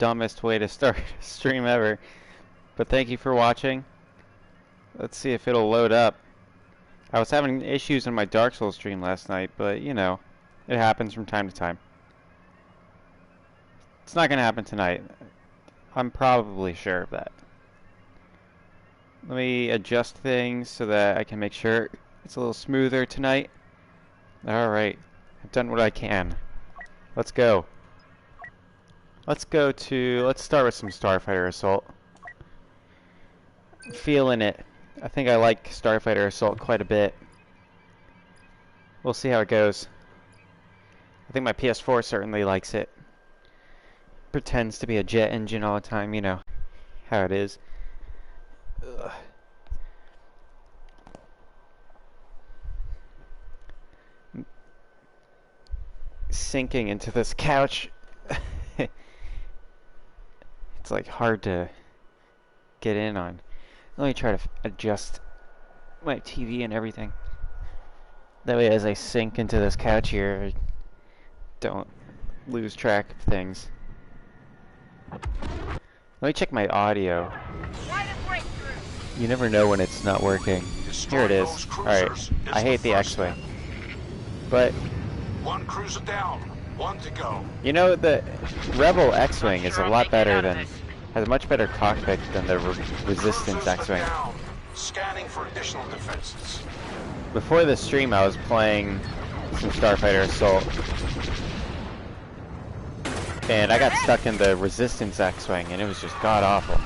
dumbest way to start a stream ever. But thank you for watching. Let's see if it'll load up. I was having issues in my Dark Souls stream last night, but you know, it happens from time to time. It's not gonna happen tonight. I'm probably sure of that. Let me adjust things so that I can make sure it's a little smoother tonight. Alright, I've done what I can. Let's go. Let's start with some Starfighter Assault. I'm feeling it. I think I like Starfighter Assault quite a bit. We'll see how it goes. I think my PS4 certainly likes it. Pretends to be a jet engine all the time, you know how it is. Ugh. Sinking into this couch. It's like hard to get in on. Let me try to adjust my TV and everything. That way as I sink into this couch here, I don't lose track of things. Let me check my audio. You never know when it's not working. Here it is. Alright, I hate the X-Wing. But one cruiser down, one to go. You know, the Rebel X-Wing is a lot better than, has a much better cockpit than the Resistance X-Wing. Scanning for additional defenses. Before the stream I was playing some Starfighter Assault. And I got stuck in the Resistance X-Wing and it was just god-awful.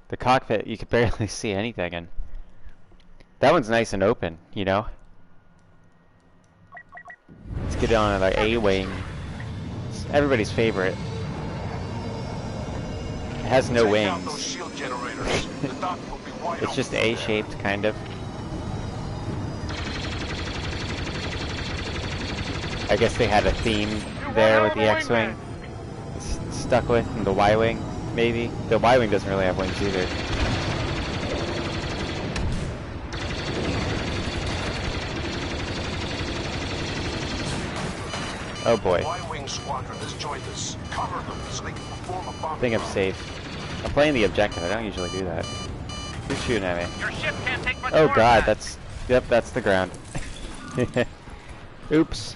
The cockpit, you could barely see anything, and that one's nice and open, you know? Let's get on the A-Wing. It's everybody's favorite. It has no wings. It's just A-shaped, kind of. I guess they had a theme there with the X-Wing. Stuck with, and the Y-Wing, maybe. The Y-Wing doesn't really have wings either. Oh boy. Y-Wing squadron has joined us. Cover them so they can perform a bomb. I think I'm safe. I'm playing the objective. I don't usually do that. Who's shooting at me? Your ship can't take much Oh more god, of that. that's... Yep, that's the ground. Oops.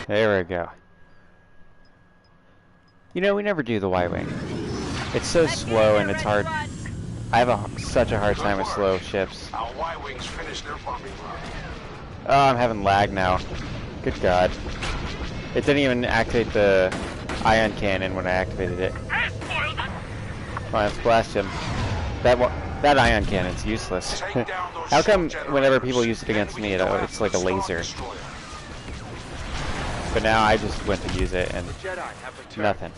There we go. You know, we never do the Y-Wing. It's so slow and it's hard. I have such a hard time with slow ships. Our Y-Wings finished their bombing run. Oh, I'm having lag now. Good god. It didn't even activate the ion cannon when I activated it. Come on, let's blast him. That ion cannon's useless. How come whenever people use it against me, it's like a laser? But now I just went to use it and nothing.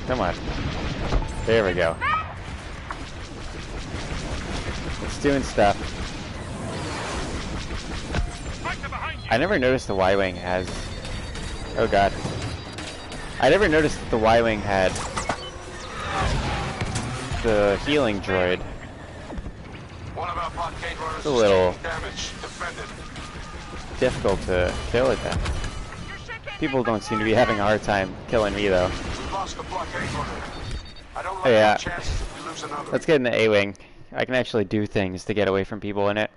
Come on. There we go. It's doing stuff. I never noticed the Y-Wing has... Oh god. I never noticed that the Y-Wing had the healing droid. It's a little difficult to kill it then. People don't seem to be having a hard time killing me though. Oh yeah. Let's get in the A-Wing. I can actually do things to get away from people in it.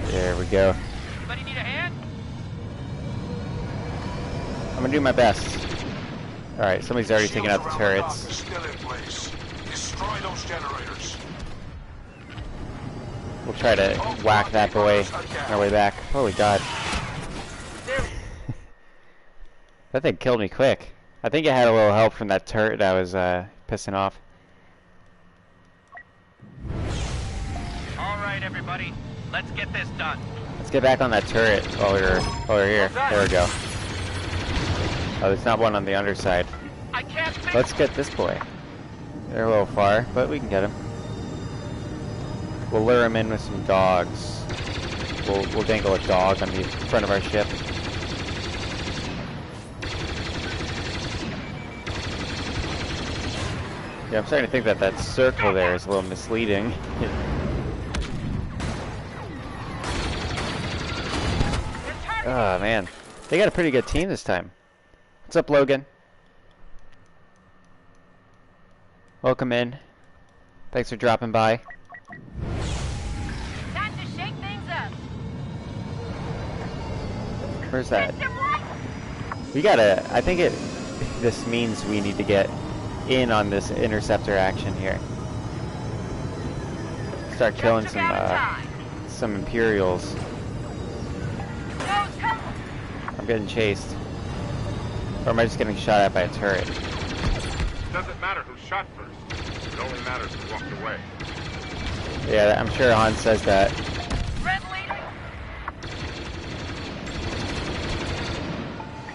There we go. Anybody need a hand? I'm gonna do my best. Alright, somebody's already taken out the turrets. Still in place. Destroy those generators. We'll try to whack that boy on our way back. Holy god. That thing killed me quick. I think it had a little help from that turret I was pissing off. Alright, everybody. Let's get this done. Let's get back on that turret while we're here. There we go. Oh, there's not one on the underside. I can't make Let's get this boy. They're a little far, but we can get him. We'll lure him in with some dogs. We'll dangle a dog on the front of our ship. Yeah, I'm starting to think that that circle there is a little misleading. Oh man, they got a pretty good team this time. What's up, Logan? Welcome in. Thanks for dropping by. Time to shake things up. Where's that? Mr. What? We gotta. I think this means we need to get in on this interceptor action here. Start killing Just about time. some Imperials. Go, come. I'm getting chased. Or am I just getting shot at by a turret? Doesn't matter who shot first. It only matters who walked away. Yeah, I'm sure Han says that. Red leader.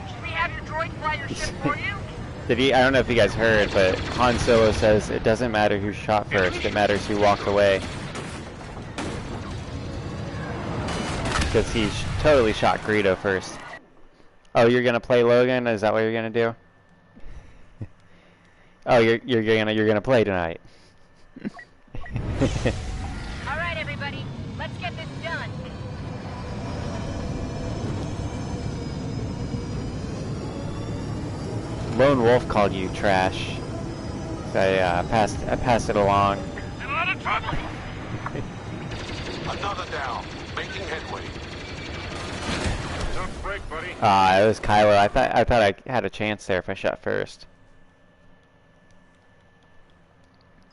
Should we have your droid fly your ship for you? I don't know if you guys heard, but Han Solo says it doesn't matter who shot first, it matters who walked away. Because he totally shot Greedo first. Oh, you're gonna play Logan? Is that what you're gonna do? Oh, you're gonna play tonight. All right, everybody, let's get this done. Lone Wolf called you trash. So I passed it along. In a lot of trouble. Another down. Making headway. Don't break, buddy. Ah, it was Kylo. I thought I had a chance there if I shot first.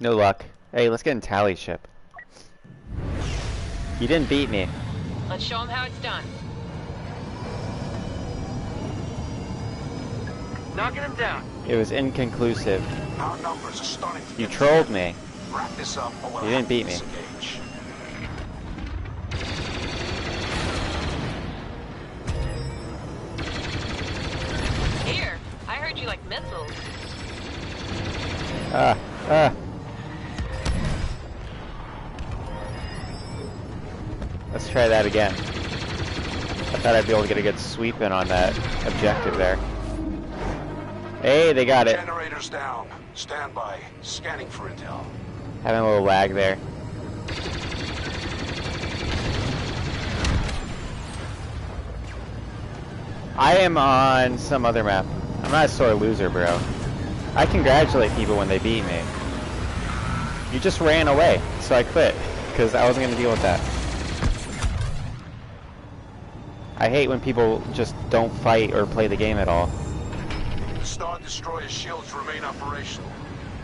No luck. Hey, let's get in Tally's ship. You didn't beat me. Let's show them how it's done. Knocking him down. It was inconclusive. Our numbers are starting to You get trolled me. Wrap this up or we'll You didn't have to beat me. disengage. Here, I heard you like missiles. Ah. Let's try that again. I thought I'd be able to get a good sweep in on that objective there. Hey, they got it. Generators down. Stand by. Scanning for intel. Having a little lag there. I am on some other map. I'm not a sore loser, bro. I congratulate people when they beat me. You just ran away, so I quit, because I wasn't going to deal with that. I hate when people just don't fight or play the game at all. Star Destroyer shields remain operational.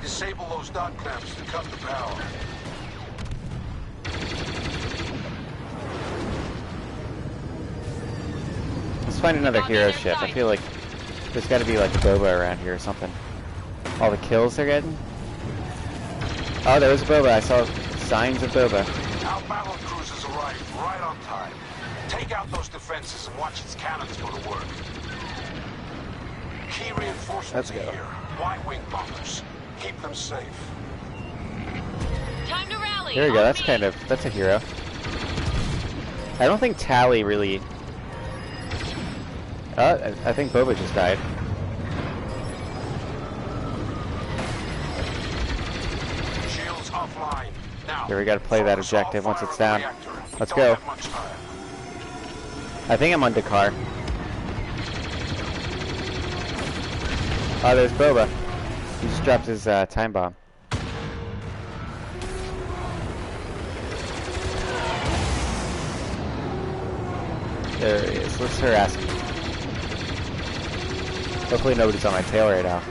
Disable those dot clamps to cut the power. Let's find another hero ship. I feel like there's got to be like Boba around here or something. All the kills they're getting. Oh, there was a Boba. I saw signs of Boba. Our battle cruisers arrived right on time. Take out those defenses and watch its cannons go to work. Key reinforcements are here. Y-wing bombers. Keep them safe. Time to rally. There we go. That's a hero. I don't think Tally really. I think Boba just died. Shields offline. Now. Here we got to play that focus all objective once fire it's on down. the reactor. Let's Don't go. have much time. I think I'm on Dakar. Oh, there's Boba. He just dropped his time bomb. There he is. Let's harass him. Hopefully nobody's on my tail right now.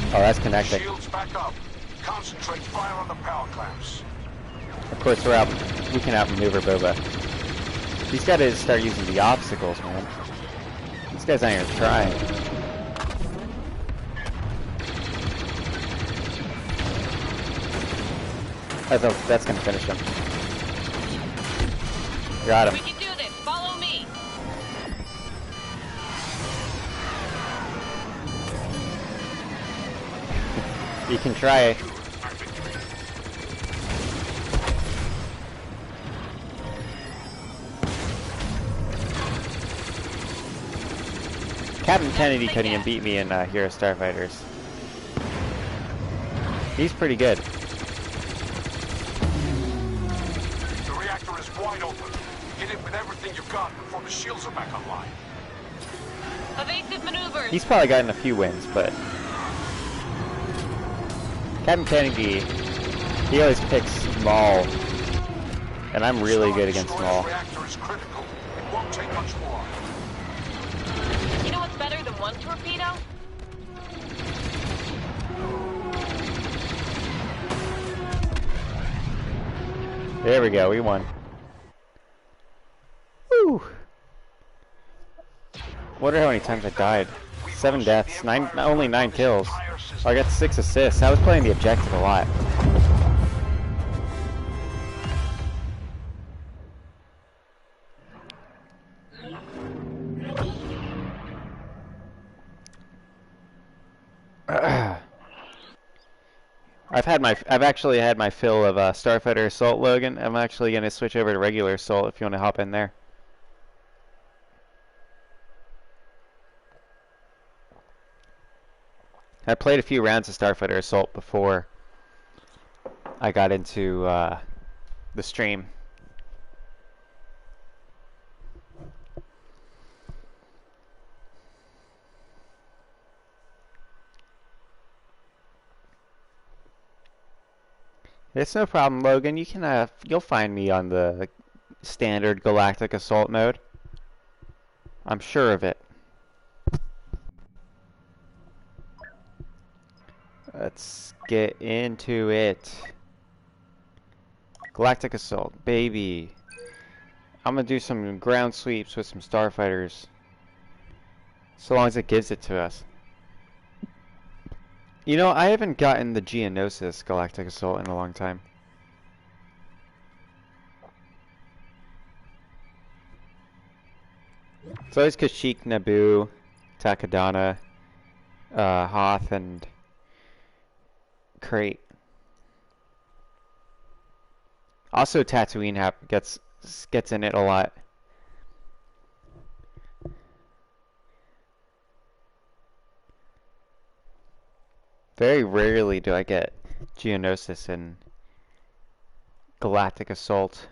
Oh, that's connecting. Shields back up. Concentrate fire on the power clamps. Of course, we can outmaneuver Boba. He's got to start using the obstacles, man. These guys aren't even trying. That's gonna finish him. Got We him. can do this. Follow me. You can try. Captain Kennedy couldn't even beat me in Hero Starfighters. He's pretty good. The reactor is wide open. Hit it with everything you've got before the shields are back online. Evasive maneuvers. He's probably gotten a few wins, but Captain Kennedy, he always picks small, and I'm really good against small. Reactor is critical. It won't take much more. You know what's better than one torpedo? There we go, we won. Woo! Wonder how many times I died. 7 deaths, only 9 kills. Oh, I got 6 assists. I was playing the objective a lot. I've actually had my fill of Starfighter Assault, Logan. I'm actually gonna switch over to regular Assault if you want to hop in there. I played a few rounds of Starfighter Assault before I got into the stream. It's no problem, Logan. You can you'll find me on the standard Galactic Assault mode. I'm sure of it. Let's get into it. Galactic Assault, baby. I'm gonna do some ground sweeps with some starfighters. So long as it gives it to us. You know, I haven't gotten the Geonosis Galactic Assault in a long time. It's always Kashyyyk, Naboo, Takodana, Hoth, and Crate. Also, Tatooine gets in it a lot. Very rarely do I get Geonosis in Galactic Assault.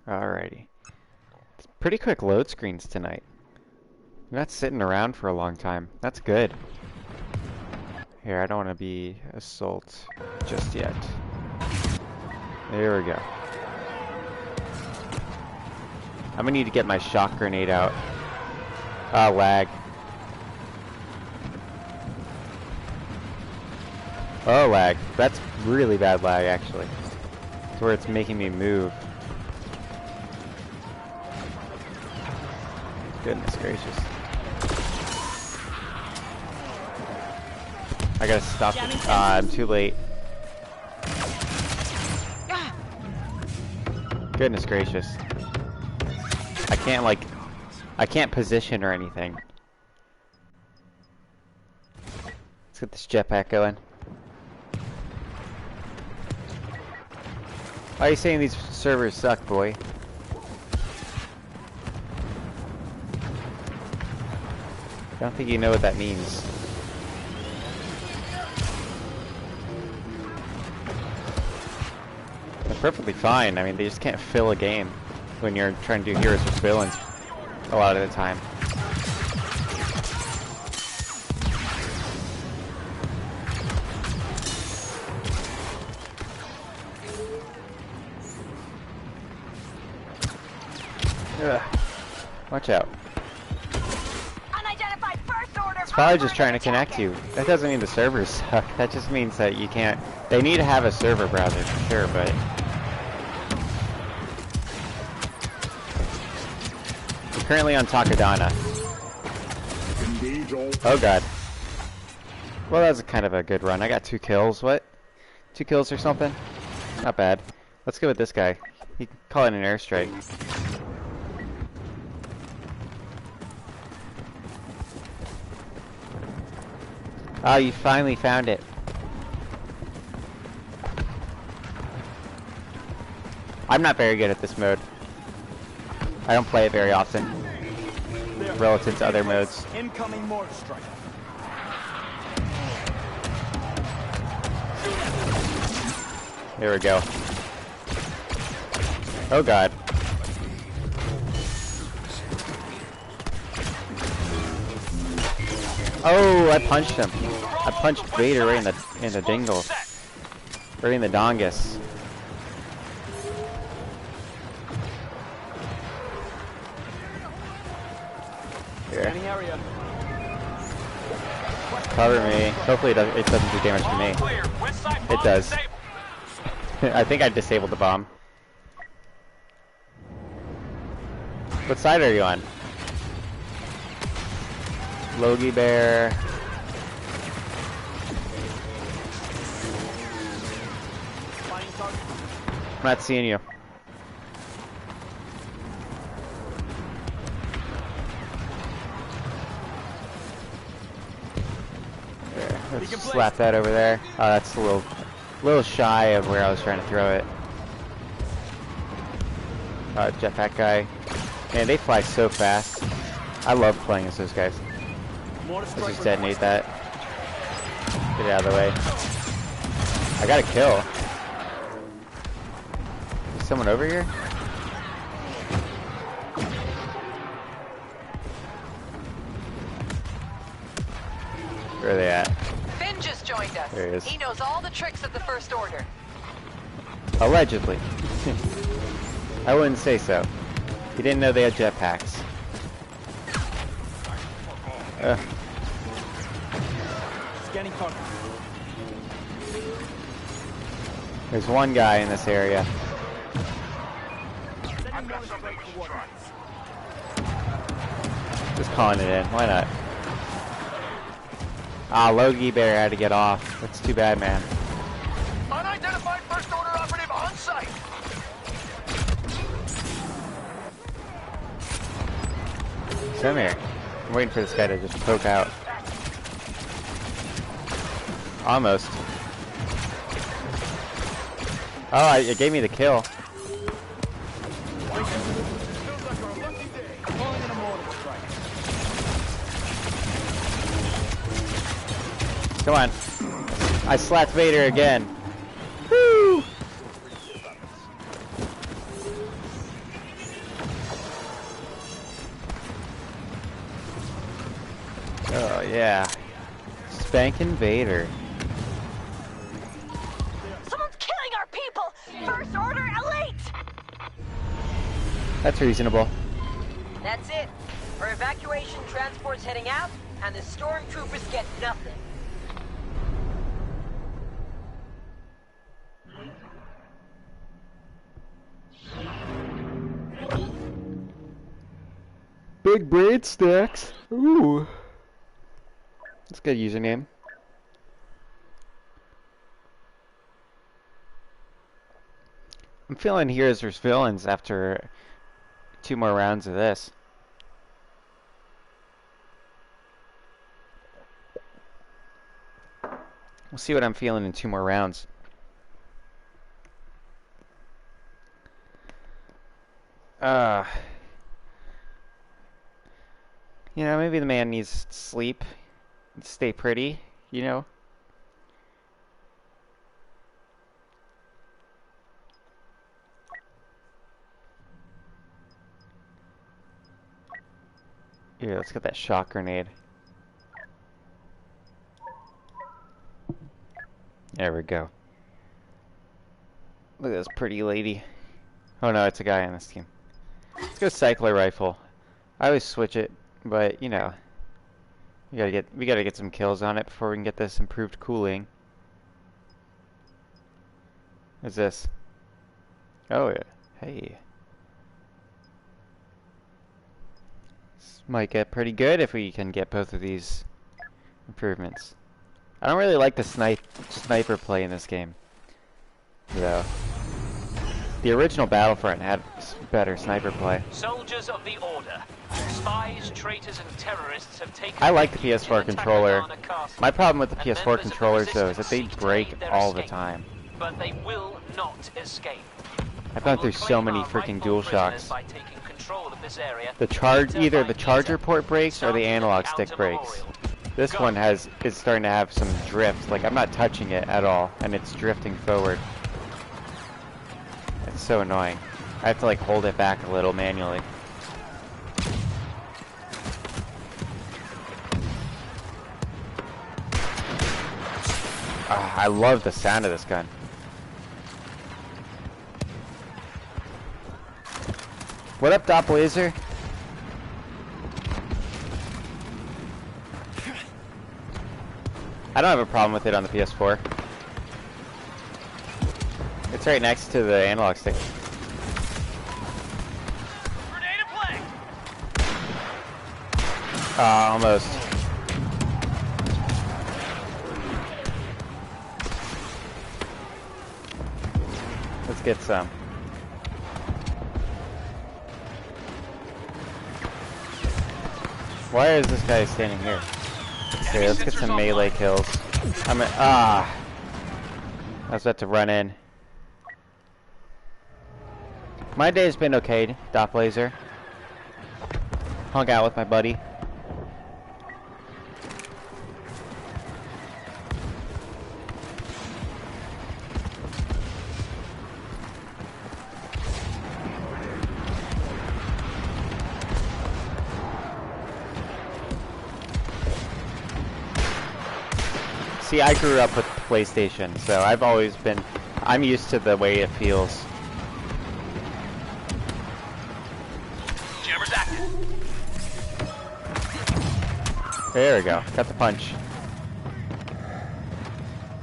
Alrighty. It's pretty quick load screens tonight. I'm not sitting around for a long time. That's good. Here, I don't want to be Assault just yet. There we go. I'm gonna need to get my shock grenade out. Ah, lag. Oh, lag. That's really bad lag, actually. It's where it's making me move. Goodness gracious. I gotta stop it. I'm too late. Goodness gracious. I can't position or anything. Let's get this jetpack going. Why are you saying these servers suck, boy? I don't think you know what that means. They're perfectly fine. I mean, they just can't fill a game when you're trying to do heroes versus villains a lot of the time. Ugh. Watch out. It's probably just trying to connect you. That doesn't mean the servers suck. That just means that you can't... They need to have a server browser for sure, but... I'm currently on Takodana. Oh god. Well, that was kind of a good run. I got 2 kills. What? 2 kills or something? Not bad. Let's go with this guy. He can call it an airstrike. Oh, you finally found it. I'm not very good at this mode. I don't play it very often. relative to other modes. Incoming mortar strike. Here we go. Oh god. Oh, I punched him. I punched Vader right in the dingle. Right in the dongus. Here. Cover me. Hopefully it doesn't do damage to me. It does. I think I disabled the bomb. What side are you on? Logie Bear. I'm not seeing you. There, let's slap that over there. Oh, that's a little shy of where I was trying to throw it. Jetpack guy. Man, they fly so fast. I love playing as those guys. Let's just detonate that. Get it out of the way. I got a kill. Is someone over here? Where are they at? Finn just joined us. There he is. He knows all the tricks of the First Order. Allegedly. I wouldn't say so. He didn't know they had jetpacks. Scanning target. There's one guy in this area. Just calling it in. Why not? Ah, Logie Bear had to get off. That's too bad, man. Unidentified First Order operative on site. Come here. I'm waiting for this guy to just poke out. Almost. Oh, it gave me the kill. Come on. I slapped Vader again. Woo! Oh yeah. Spankin' Vader. Someone's killing our people! First Order elite! That's reasonable. That's it. Our evacuation transport's heading out, and the stormtroopers get nothing. Big braid stacks. Ooh. That's a good username. I'm feeling heroes versus villains after 2 more rounds of this. We'll see what I'm feeling in 2 more rounds. You know, maybe the man needs to sleep, stay pretty, you know? Here, let's get that shock grenade. There we go. Look at this pretty lady. Oh no, it's a guy on this team. Let's go cycler rifle. I always switch it, but you know, we gotta get some kills on it before we can get this improved cooling. What's this? Oh yeah. Hey. This might get pretty good if we can get both of these improvements. I don't really like the sniper play in this game, though. The original Battlefront had better sniper play. Soldiers of the Order. Spies, traitors, and terrorists have taken. I like the PS4 controller. My problem with the PS4 controllers, though, is that they break all the time. But they will not escape. I've gone through so many freaking DualShocks. control of this area. Either the charger port breaks or the analog stick breaks. This one is starting to have some drift. Like, I'm not touching it at all, and it's drifting forward. It's so annoying. I have to like hold it back a little manually. I love the sound of this gun. What up, Dot Blazer? I don't have a problem with it on the PS4. It's right next to the analog stick. Grenade in play. Almost. Let's get some. Why is this guy standing here? Okay, let's get some melee kills. I was about to run in. My day's been okay, Dot Blazer. Hung out with my buddy. See, I grew up with PlayStation, so I'm used to the way it feels. Jammer's active. There we go. Got the punch.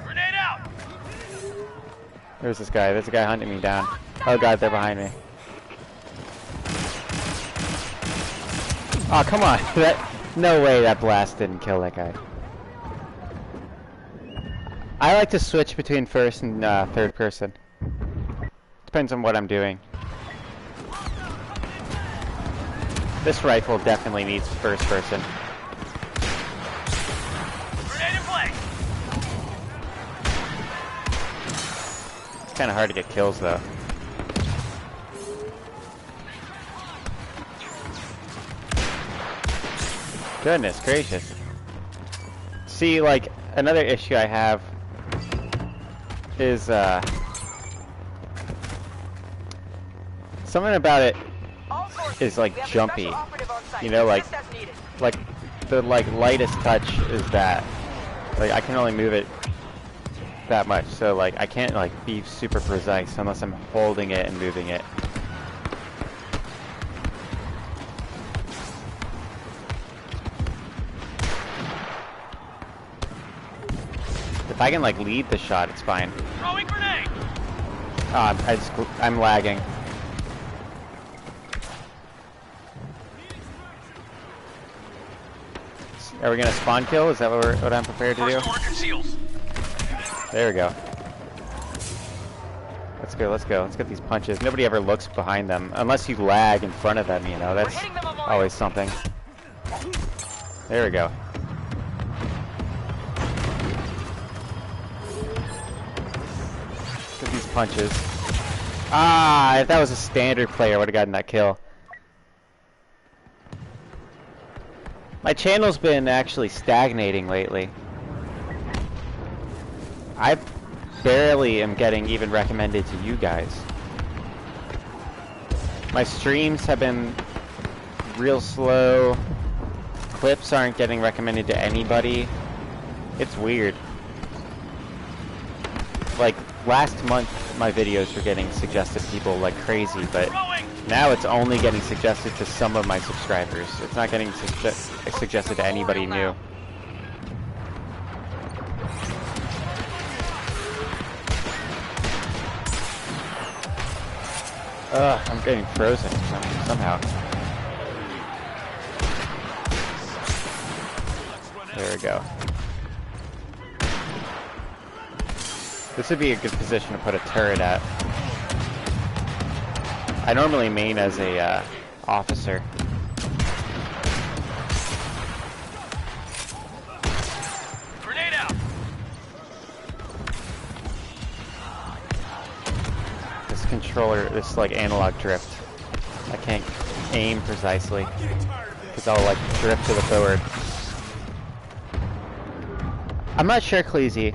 Grenade out. There's this guy. There's a guy hunting me down. Oh god, they're behind me. Oh, come on. No way that blast didn't kill that guy. I like to switch between first and third person. Depends on what I'm doing. This rifle definitely needs first person. Grenade in play. It's kind of hard to get kills though. Goodness gracious. See, like, another issue I have is something about it is like jumpy, you know, like the lightest touch is that, like, I can only move it that much, so like I can't like be super precise unless I'm holding it and moving it. If I can like lead the shot, it's fine. Throwing grenade. I'm lagging. Are we gonna spawn kill? Is that what I'm prepared to do? First order conceals. There we go. Let's go, let's go. Let's get these punches. Nobody ever looks behind them unless you lag in front of them, you know. That's always something. There we go. Get these punches. If that was a standard player, I would have gotten that kill. My channel's been actually stagnating lately. I barely am getting even recommended to you guys. My streams have been real slow. Clips aren't getting recommended to anybody. It's weird. Like, last month my videos were getting suggested to people like crazy, but now it's only getting suggested to some of my subscribers. It's not getting suggested to anybody new. I'm getting frozen somehow. There we go. This would be a good position to put a turret at. I normally main as a officer. Grenade out. This controller, this like analog drift. I can't aim precisely, because I'll like drift to the forward. I'm not sure, Cleasy.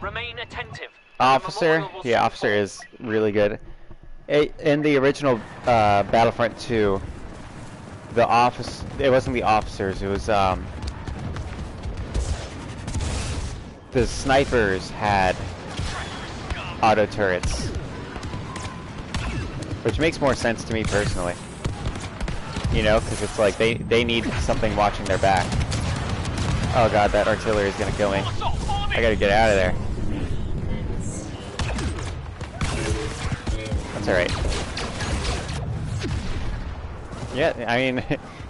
Remain attentive. Officer, yeah, Officer is really good. In the original Battlefront 2, it wasn't the officers, it was the snipers had auto turrets, which makes more sense to me personally. You know, because it's like they need something watching their back. Oh god, that artillery is gonna kill me. I gotta get out of there. That's alright. Yeah, I mean,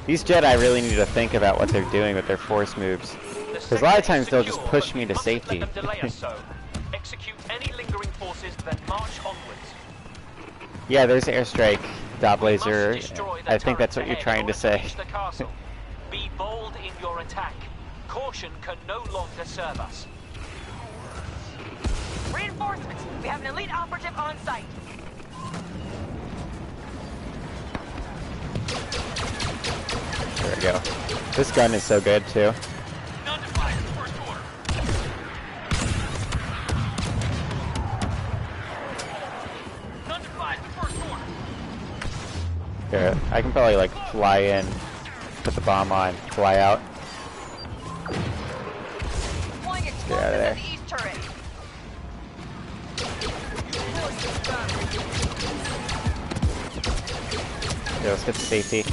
these Jedi really need to think about what they're doing with their force moves. Because a lot of times they'll just push me to safety. Execute any lingering forces, then march onwards. Yeah, there's airstrike, dot blazer. I think that's what you're trying to say. Be bold in your attack. Caution can no longer serve us. Reinforcements! We have an elite operative on site. There we go. This gun is so good too. None to fire, first order. None to fire, first order. Here, I can probably like fly in, put the bomb on, fly out. Deploying Get out of there. explosives at the east turret. Okay, let's get to safety.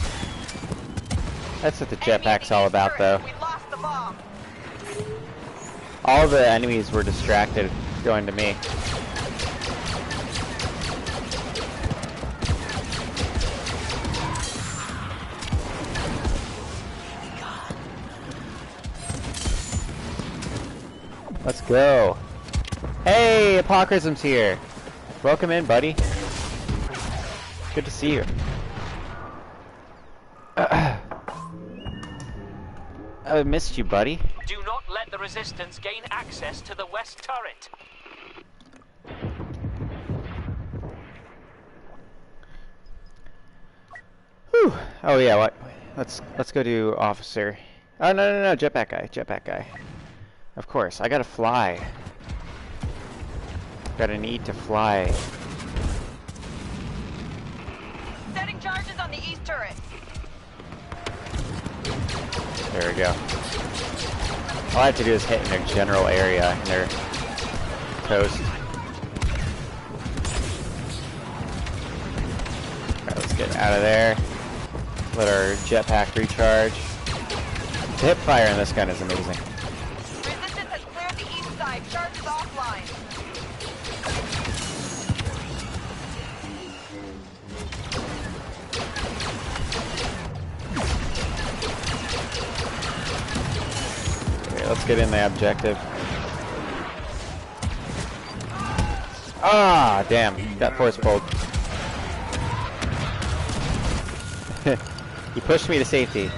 That's what the jetpack's all about, though. We lost the bomb. All the enemies were distracted going to me. Let's go. Hey, Apocrism's here. Welcome in, buddy. Good to see you. I missed you, buddy. Do not let the resistance gain access to the west turret. Whew. Oh yeah, what? Let's go to officer. Oh no, jetpack guy. Of course, I gotta fly. Gotta need to fly. Setting charges on the east turret. There we go. All I have to do is hit in their general area, in their coast. Alright, let's get out of there. Let our jetpack recharge. The hip fire in this gun is amazing. Resistance has cleared the east side. Charges offline. Okay, let's get in the objective. Ah, damn. Got force pulled. You pushed me to safety.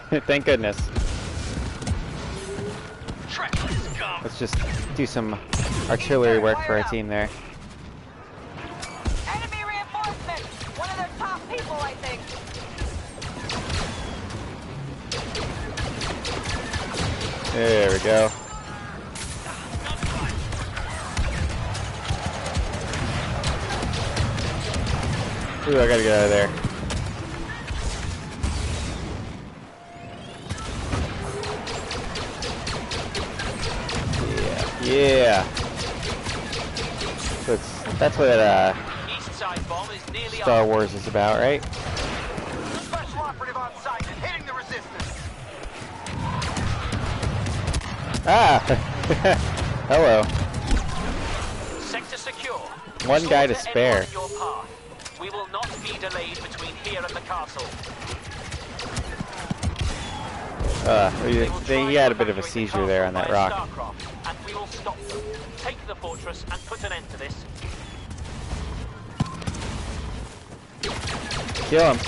Thank goodness. Let's just do some artillery work for our team there. Enemy reinforcement! One of their top people, I think. There we go. Ooh, I gotta get out of there. Yeah. So that's what East side bomb is nearly Star Wars is about, right? Special operative on site and hitting the resistance. Ah! Hello. Sector secure. One guy to Slaughter spare. anyone in your path. We will not be delayed between here and the castle. He had a bit of a seizure there on that rock. Starcraft, and we will stop them. Take the fortress and put an end to this. Kill him.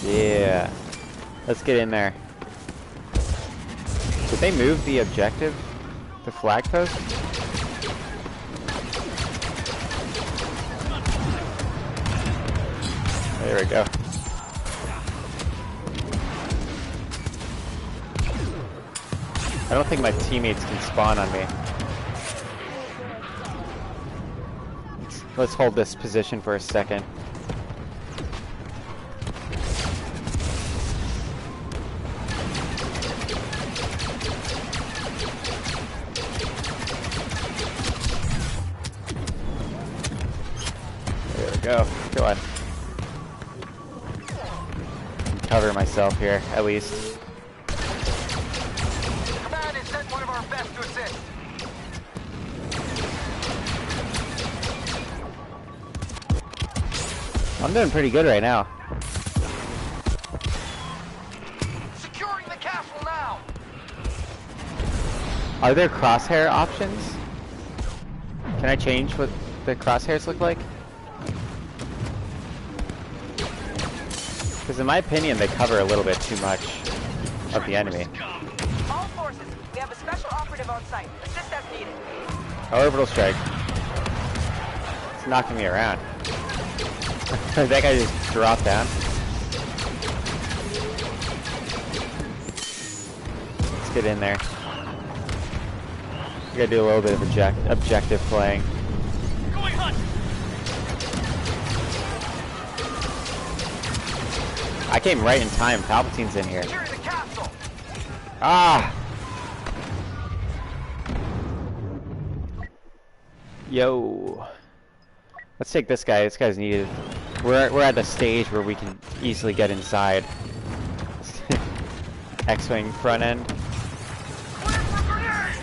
Yeah. Let's get in there. Did they move the objective? The flag post? There we go. I don't think my teammates can spawn on me. Let's hold this position for a second. There we go. Go on. Cover myself here, at least. Command has sent one of our best to assist. I'm doing pretty good right now. Securing the castle now. Are there crosshair options? Can I change what the crosshairs look like? Because in my opinion, they cover a little bit too much of the enemy. All forces, we have a special operative on site. Assist as needed. Oh, orbital strike. It's knocking me around. That guy just dropped down. Let's get in there. We gotta do a little bit of objective playing. Going hunt. I came right in time. Palpatine's in here. Securing the castle. Ah! Yo. Let's take this guy. This guy's needed. We're at the stage where we can easily get inside. X-wing front end. Clear for grenade.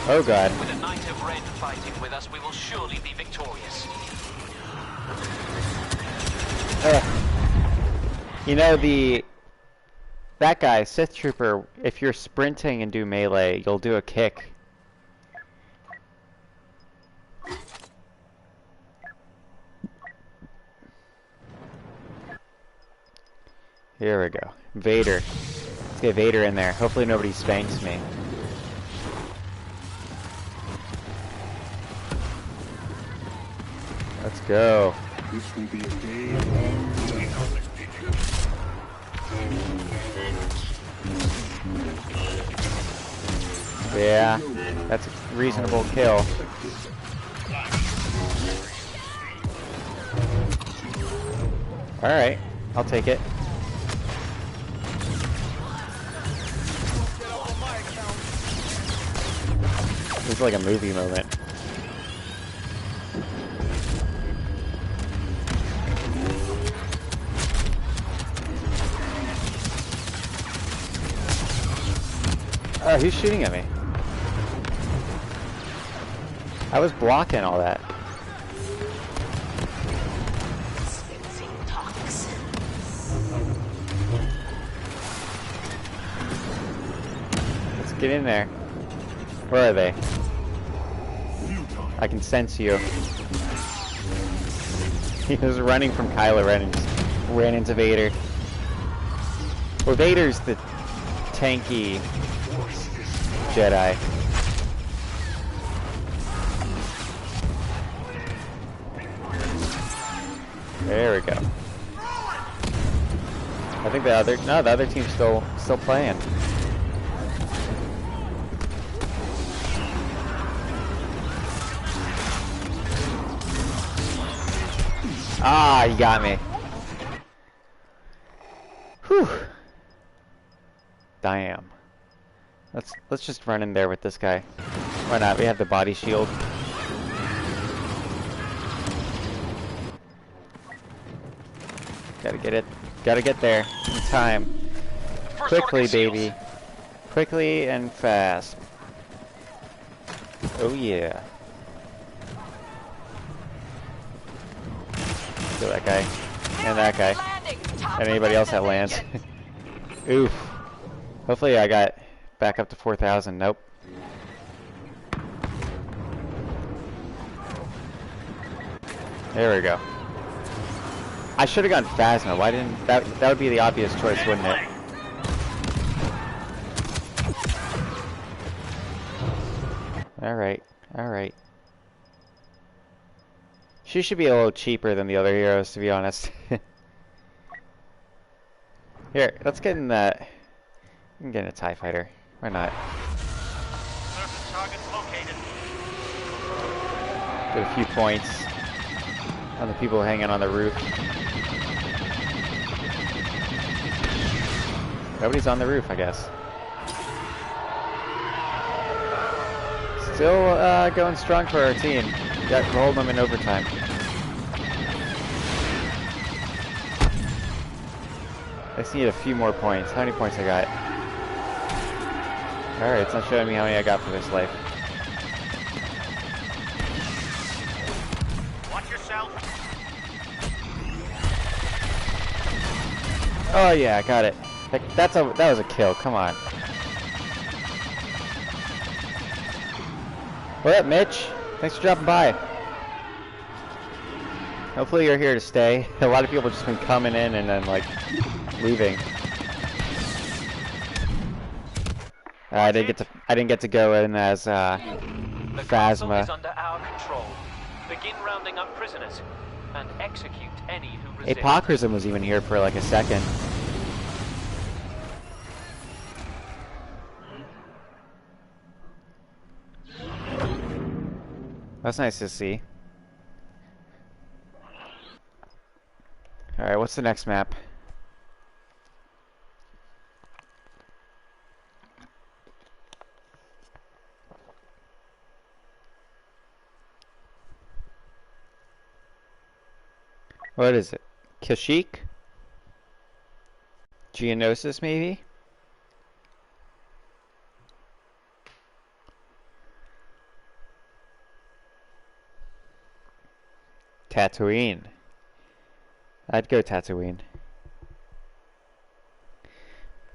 Oh god. With a Knight of Ren fighting with us, we will surely be victorious. You know, that guy, Sith Trooper, if you're sprinting and do melee, you'll do a kick. Here we go. Vader. Let's get Vader in there. Hopefully nobody spanks me. Let's go. This will be a day of Yeah, that's a reasonable kill. Alright, I'll take it. This is like a movie moment. Oh, he's shooting at me. I was blocking all that. Let's get in there. Where are they? I can sense you. He was running from Kylo Ren and just ran into Vader. Well, Vader's the tanky Jedi. There we go. I think the other team's still playing. Ah, you got me. Whew. Damn. Let's just run in there with this guy. Why not? We have the body shield. Gotta get it. Gotta get there in time. Quickly, baby. Quickly and fast. Oh yeah. Kill that guy. And that guy. And anybody else that lands. Oof. Hopefully I got back up to 4,000. Nope. There we go. I should have gone Phasma. Why didn't that would be the obvious choice, wouldn't it? Alright. Alright. She should be a little cheaper than the other heroes, to be honest. Here, let's get in that. We can get in a TIE fighter. Why not? Certain targets located. Get a few points on the people hanging on the roof. Nobody's on the roof, I guess. Still going strong for our team. Got rolled them in overtime. I just need a few more points. How many points I got? Alright, it's not showing me how many I got for this life. Watch yourself. Oh yeah, I got it. That was a kill. Come on. What up, Mitch? Thanks for dropping by. Hopefully you're here to stay. A lot of people have just been coming in and then like leaving. I didn't get to go in as The castle Phasma. is under our control. Begin rounding up prisoners and execute any who resist. Apocrism was even here for like a second. That's nice to see. Alright, what's the next map? What is it? Kashyyyk? Geonosis, maybe? Tatooine. I'd go Tatooine.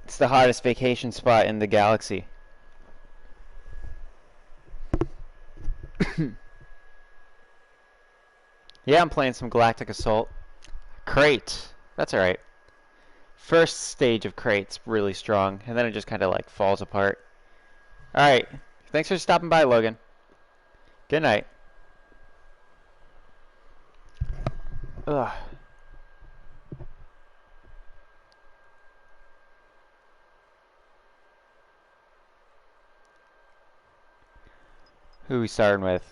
It's the hottest vacation spot in the galaxy. Yeah, I'm playing some Galactic Assault. Crate. That's alright. First stage of Crate's really strong, and then it just kind of like falls apart. Alright. Thanks for stopping by, Logan. Good night. Ugh. Who are we starting with?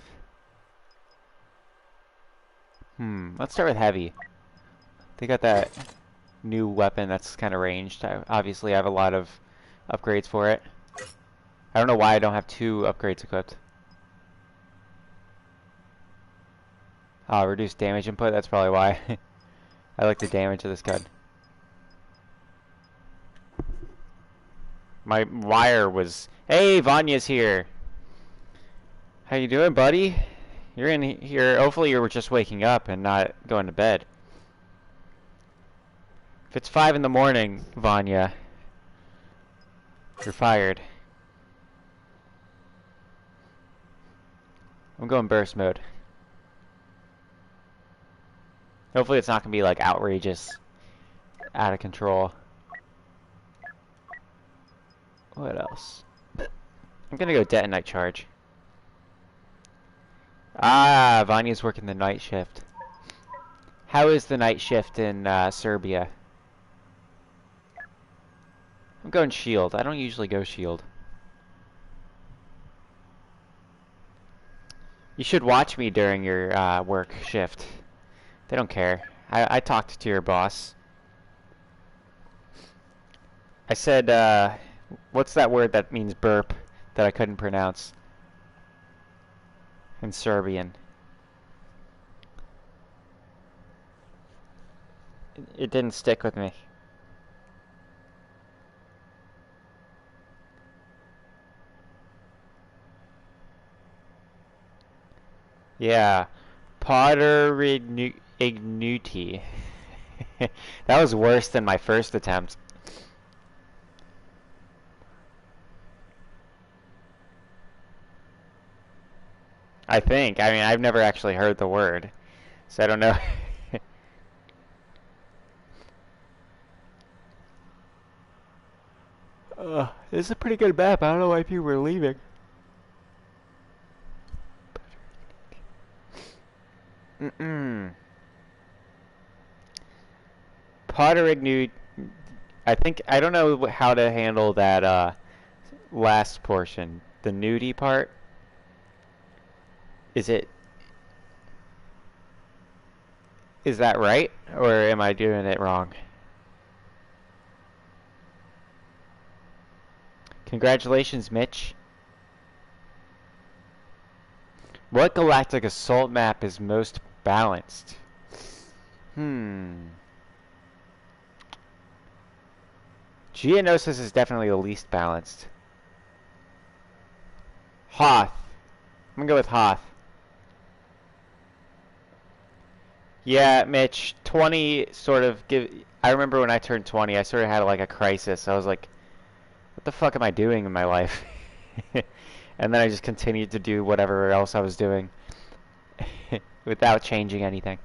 Let's start with heavy. They got that new weapon that's kind of ranged. Obviously, I have a lot of upgrades for it. I don't know why I don't have 2 upgrades equipped. Reduced damage input, that's probably why. I like the damage of this gun. My wire was... Hey, Vanya's here! How you doing, buddy? You're in here. Hopefully you were just waking up and not going to bed. If it's 5 in the morning, Vanya, you're fired. I'm going burst mode. Hopefully it's not going to be like outrageous, out of control. What else? I'm going to go detonite charge. Ah, Vanya's working the night shift. How is the night shift in Serbia? I'm going shield. I don't usually go shield. You should watch me during your work shift. They don't care. I talked to your boss. I said, what's that word that means burp that I couldn't pronounce? In Serbian. It didn't stick with me. Yeah. Potter Ignuti. That was worse than my first attempt. I think. I mean, I've never actually heard the word, so I don't know. This is a pretty good map. I don't know why people were leaving. Potterig nude. I don't know how to handle that last portion. The nudie part. Is that right? Or am I doing it wrong? Congratulations, Mitch. What galactic assault map is most balanced? Geonosis is definitely the least balanced. Hoth. I'm gonna go with Hoth. Yeah, Mitch, 20 sort of I remember when I turned 20, I sort of had like a crisis. I was like, what the fuck am I doing in my life? And then I just continued to do whatever else I was doing without changing anything.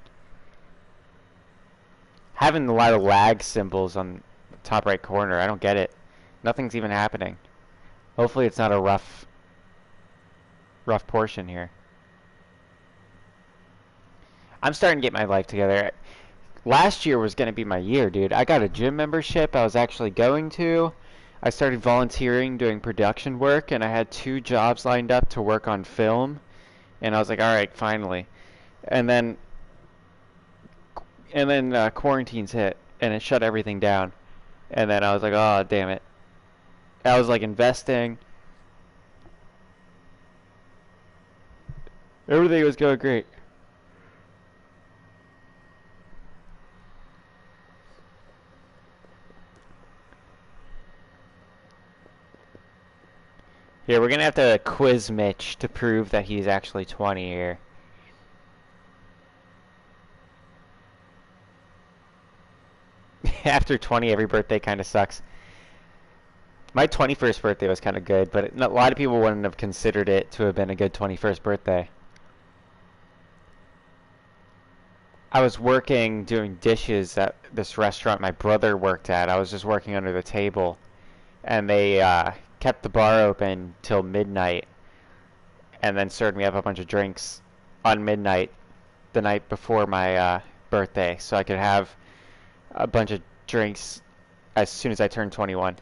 Having a lot of lag symbols on the top right corner, I don't get it. Nothing's even happening. Hopefully it's not a rough portion here. I'm starting to get my life together. Last year was going to be my year, dude. I got a gym membership I was actually going to. I started volunteering doing production work, and I had 2 jobs lined up to work on film. And I was like, all right, finally. And then quarantines hit, and it shut everything down. And then I was like, oh, damn it. I was like investing. Everything was going great. Here, we're gonna have to quiz Mitch to prove that he's actually 20 here. After 20, every birthday kind of sucks. My 21st birthday was kind of good, but a lot of people wouldn't have considered it to have been a good 21st birthday. I was working doing dishes at this restaurant my brother worked at. I was just working under the table, and they kept the bar open till midnight, and then served me up a bunch of drinks on midnight the night before my birthday, so I could have a bunch of drinks as soon as I turned 21.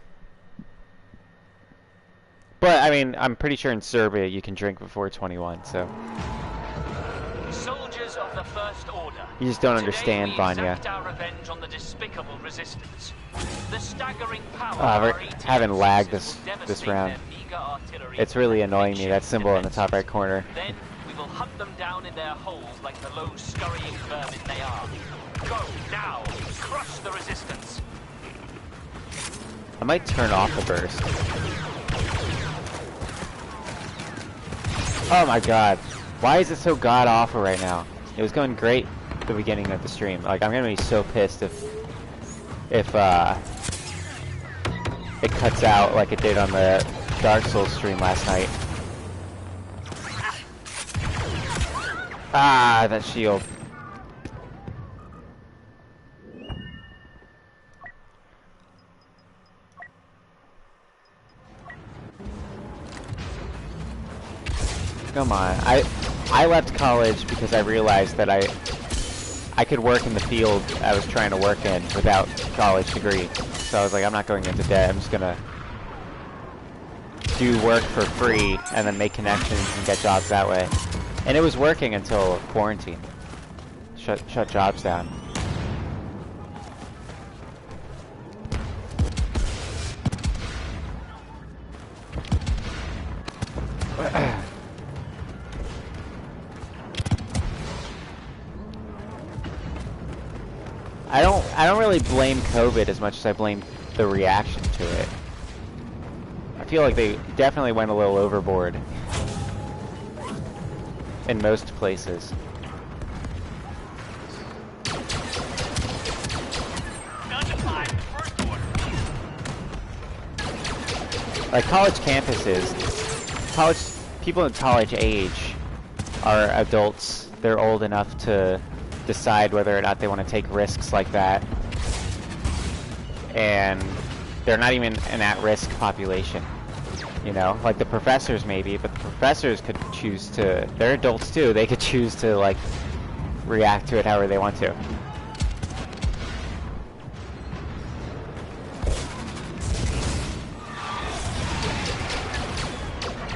But I mean, I'm pretty sure in Serbia you can drink before 21, so Soldiers of the First Order. you just don't understand, Vanya. Our revenge on the despicable resistance. The staggering power We're having lag this round. It's really annoying me, that symbol in the top right corner. Then we will hunt them down in their holes like the low scurrying vermin they are. Go now! Crush the resistance! I might turn off the burst. Oh my god. Why is it so god-awful right now? It was going great at the beginning of the stream. Like, I'm gonna be so pissed if it cuts out like it did on the Dark Souls stream last night. Ah, that shield. Come on. I left college because I realized that I could work in the field I was trying to work in without a college degree. So I was like, I'm not going into debt. I'm just gonna do work for free and then make connections and get jobs that way. And it was working until quarantine. Shut jobs down. I don't really blame COVID as much as I blame the reaction to it. I feel like they definitely went a little overboard in most places. Like college campuses, people in college age are adults. They're old enough to decide whether or not they want to take risks like that, and they're not even an at-risk population, you know, like the professors maybe, but the professors could choose to, they're adults too, they could choose to like react to it however they want to.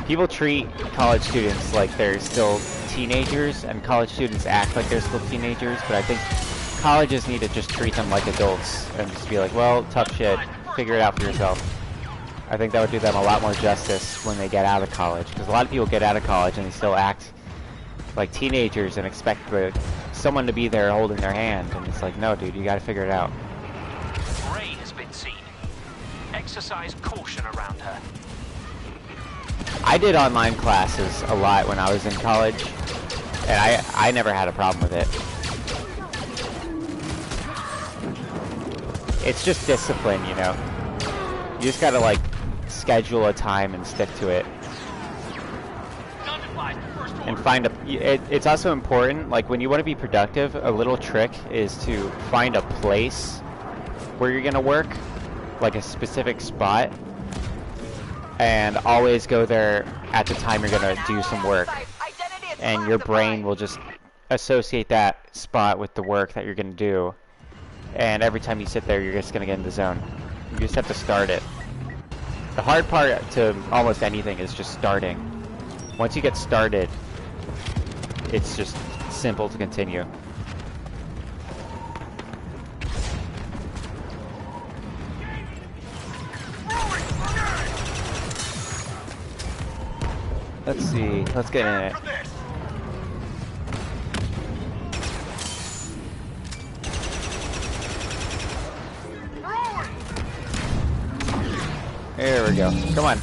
People treat college students like they're still teenagers, and college students act like they're still teenagers, but I think colleges need to just treat them like adults and just be like, well, tough shit, figure it out for yourself. I think that would do them a lot more justice when they get out of college, because a lot of people get out of college and they still act like teenagers and expect someone to be there holding their hand, and it's like, no, dude, you gotta figure it out. Ray has been seen. Exercise caution around her. I did online classes a lot when I was in college, and I never had a problem with it. It's just discipline, you know? You just gotta, like, schedule a time and stick to it. And find it's also important, like, when you want to be productive, a little trick is to find a place where you're gonna work, like a specific spot, and always go there at the time you're gonna do some work. And your brain will just associate that spot with the work that you're gonna do. And every time you sit there, you're just gonna get in the zone. You just have to start it. The hard part to almost anything is just starting. Once you get started, it's just simple to continue. Let's see. Let's get in it. There we go. Come on.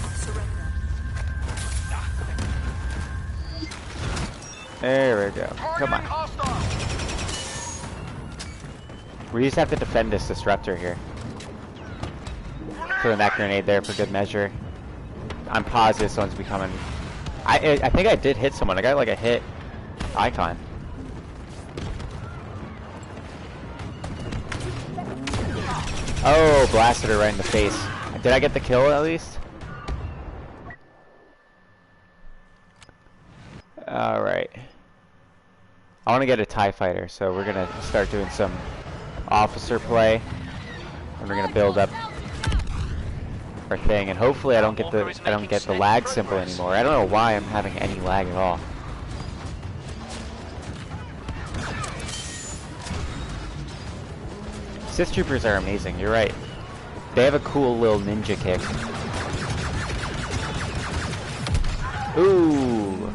There we go. Come on. We just have to defend this disruptor here. Throw that grenade there for good measure. I'm positive someone's becoming. I think I did hit someone. I got like a hit icon. Oh, blasted her right in the face. Did I get the kill at least? Alright. I want to get a TIE fighter, so we're gonna start doing some officer play. And we're gonna build up our thing, and hopefully I don't get the lag symbol anymore. I don't know why I'm having any lag at all. Sith troopers are amazing, you're right. They have a cool little ninja kick. Ooh.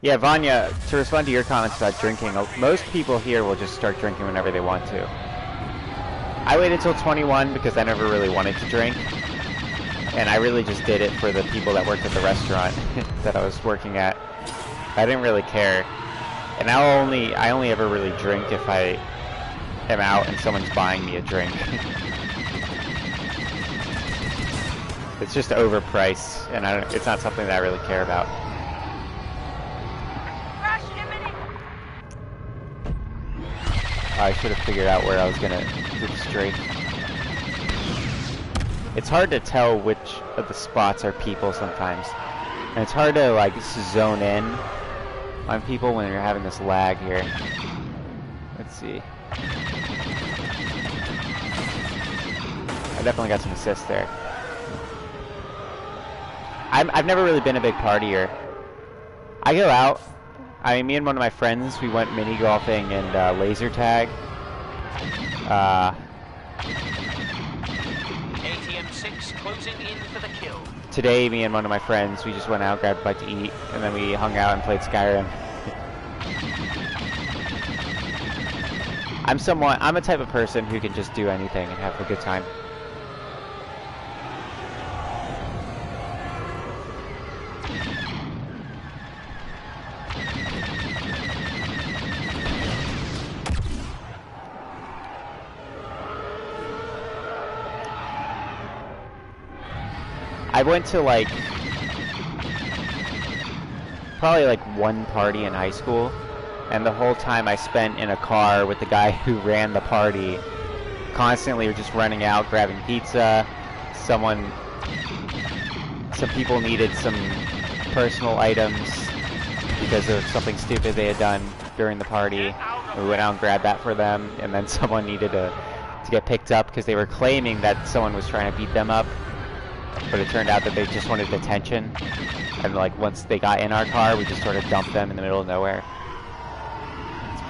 Yeah, Vanya, to respond to your comments about drinking, most people here will just start drinking whenever they want to. I waited until 21 because I never really wanted to drink. And I really just did it for the people that worked at the restaurant that I was working at. I didn't really care. And now I only ever really drink if I am out and someone's buying me a drink. It's just overpriced, and it's not something that I really care about. I should have figured out where I was gonna do the strafe. It's hard to tell which of the spots are people sometimes. And it's hard to like zone in on people when you're having this lag here. Let's see. I definitely got some assists there. I've never really been a big partier. I go out. I mean, me and one of my friends, we went mini golfing and laser tag. ATM 6 closing in for the kill. Today, me and one of my friends, we just went out, grabbed a bite to eat, and then we hung out and played Skyrim. I'm a type of person who can just do anything and have a good time. I went to like probably like one party in high school, and the whole time I spent in a car with the guy who ran the party, constantly just running out, grabbing pizza, some people needed some personal items because of something stupid they had done during the party. We went out and grabbed that for them, and then someone needed to get picked up because they were claiming that someone was trying to beat them up, but it turned out that they just wanted attention. And like once they got in our car, we just sort of dumped them in the middle of nowhere.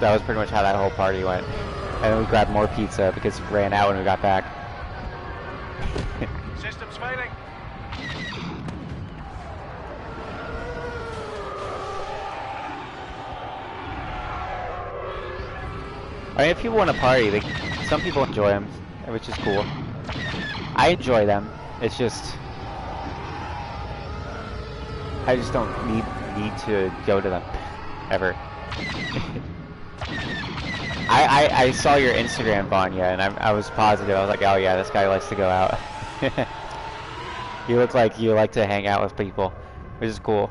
That was pretty much how that whole party went. And then we grabbed more pizza because it ran out when we got back. Systems failing. I mean, if people want to party, some people enjoy them, which is cool. I enjoy them. It's just I just don't need to go to them ever. I saw your Instagram, Vanya, and I was positive. I was like, oh yeah, this guy likes to go out. You look like you like to hang out with people, which is cool.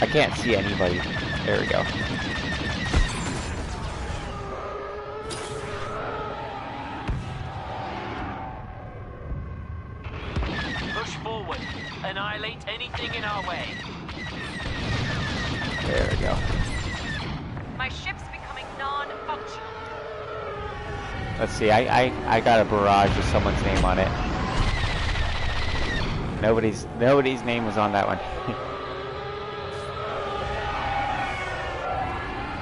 I can't see anybody. There we go. Push forward. Annihilate anything in our way. There we go. My ship's becoming non-functional. Let's see, I got a barrage with someone's name on it. Nobody's name was on that one.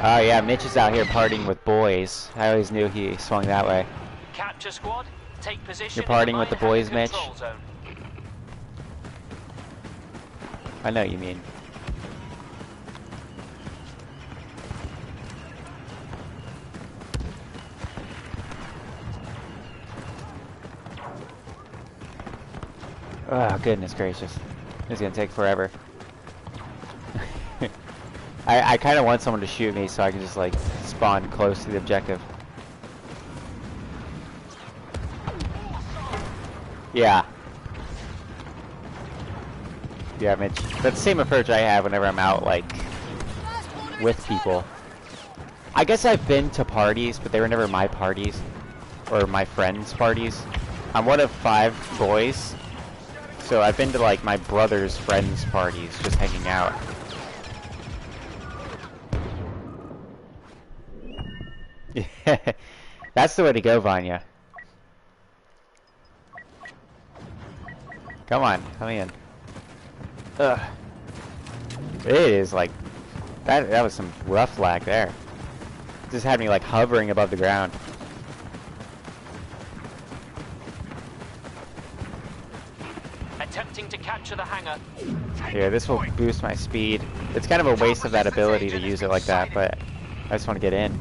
Oh yeah, Mitch is out here partying with boys. I always knew he swung that way. Capture squad, take position. You're partying with the boys, Mitch? Zone. I know what you mean. Oh, goodness gracious. This is gonna take forever. I kind of want someone to shoot me so I can just, like, spawn close to the objective. Yeah. Yeah, Mitch. That's the same approach I have whenever I'm out, like, with people. I guess I've been to parties, but they were never my parties. Or my friends' parties. I'm one of 5 boys. So I've been to like my brother's friends' parties, just hanging out. Yeah, that's the way to go, Vanya. Come on, come in. Ugh. It is like that was some rough lag there. Just had me like hovering above the ground. Attempting to capture the hangar. Here, this will boost my speed. It's kind of a waste of that ability to use it like that, but I just want to get in.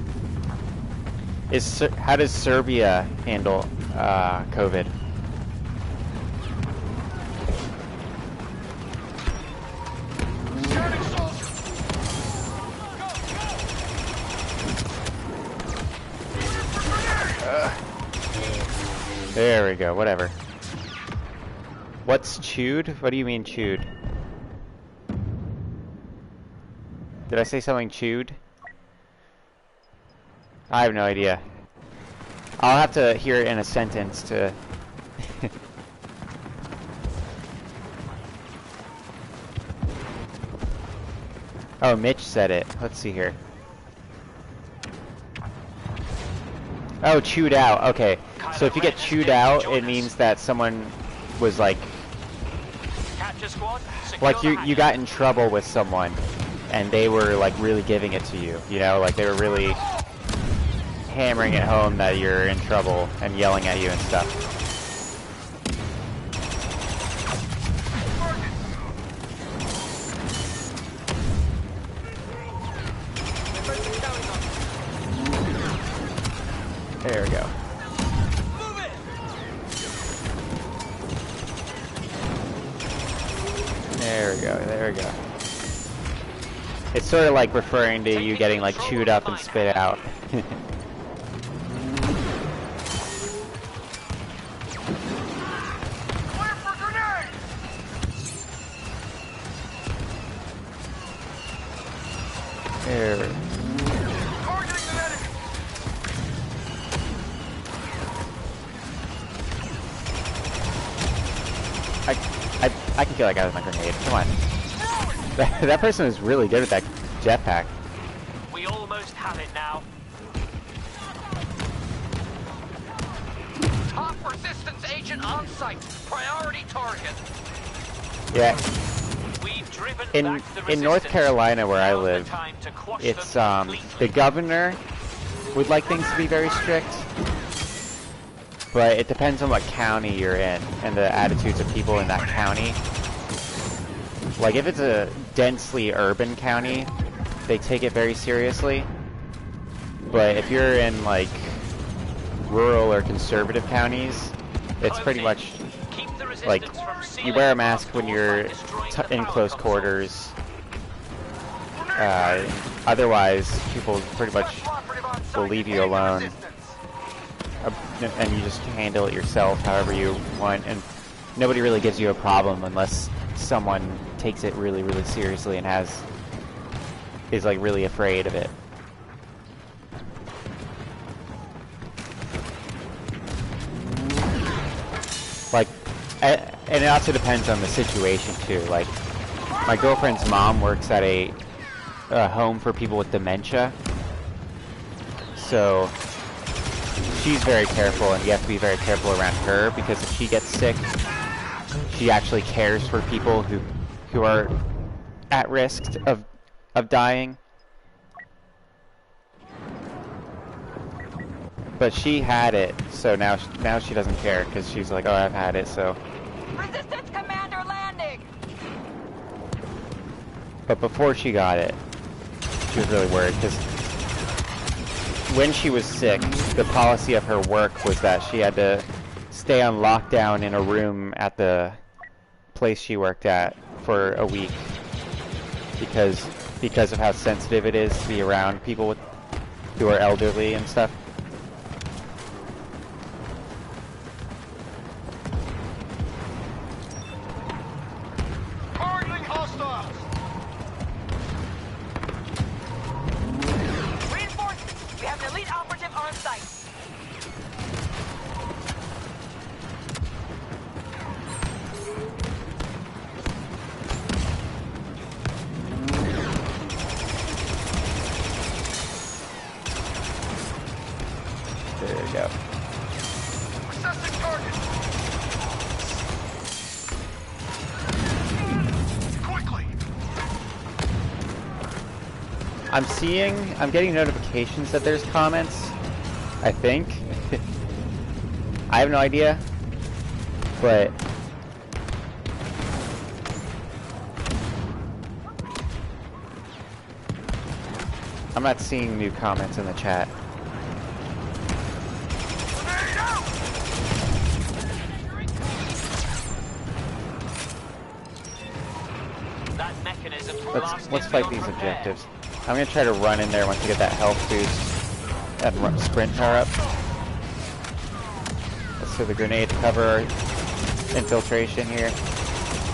How does Serbia handle COVID? There we go, whatever. What's chewed? What do you mean chewed? Did I say something chewed? I have no idea. I'll have to hear it in a sentence to... Oh, Mitch said it. Let's see here. Oh, chewed out. Okay. So if you get chewed out, it means that someone was like... Like you got in trouble with someone, and they were like really giving it to you. You know, like they were really hammering it home that you're in trouble and yelling at you and stuff. There we go. There we go, there we go. It's sort of like referring to you getting like chewed up and spit out. There. I can kill that guy with my grenade. Come on. That person is really good at that jetpack. We almost have it now. Top resistance agent on site. Priority target. Yeah. We've driven In back the in North resistance. Carolina, where I Now's the live, time to quash it's them the completely. governor would like things to be very strict, but it depends on what county you're in and the attitudes of people in that county. Like if it's a densely urban county, they take it very seriously. But if you're in like rural or conservative counties, it's pretty much Keep the resistance like from you sealing wear a the mask blast when doors you're by destroying the in power close consoles. quarters. Otherwise, people pretty much will leave you alone, and you just handle it yourself however you want, and nobody really gives you a problem unless someone takes it really, really seriously and is like really afraid of it. Like, and it also depends on the situation too. Like, my girlfriend's mom works at a home for people with dementia, so she's very careful, and you have to be very careful around her, because if she gets sick, she actually cares for people who are at risk of dying. But she had it, so now she doesn't care, because she's like, oh, I've had it, so. Resistance commander landing! But before she got it, she was really worried, because when she was sick, the policy of her work was that she had to stay on lockdown in a room at the place she worked at for a week, because of how sensitive it is to be around people who are elderly and stuff. Targeting hostiles. Reinforcements! We have an elite operative on site. There we go. Assessing target. Quickly. I'm getting notifications that there's comments, I think. I have no idea, but I'm not seeing new comments in the chat. Grenade out. That mechanism Let's fight these objectives. I'm gonna try to run in there once I get that health boost and sprint power up. Let's throw the grenade to cover our infiltration here.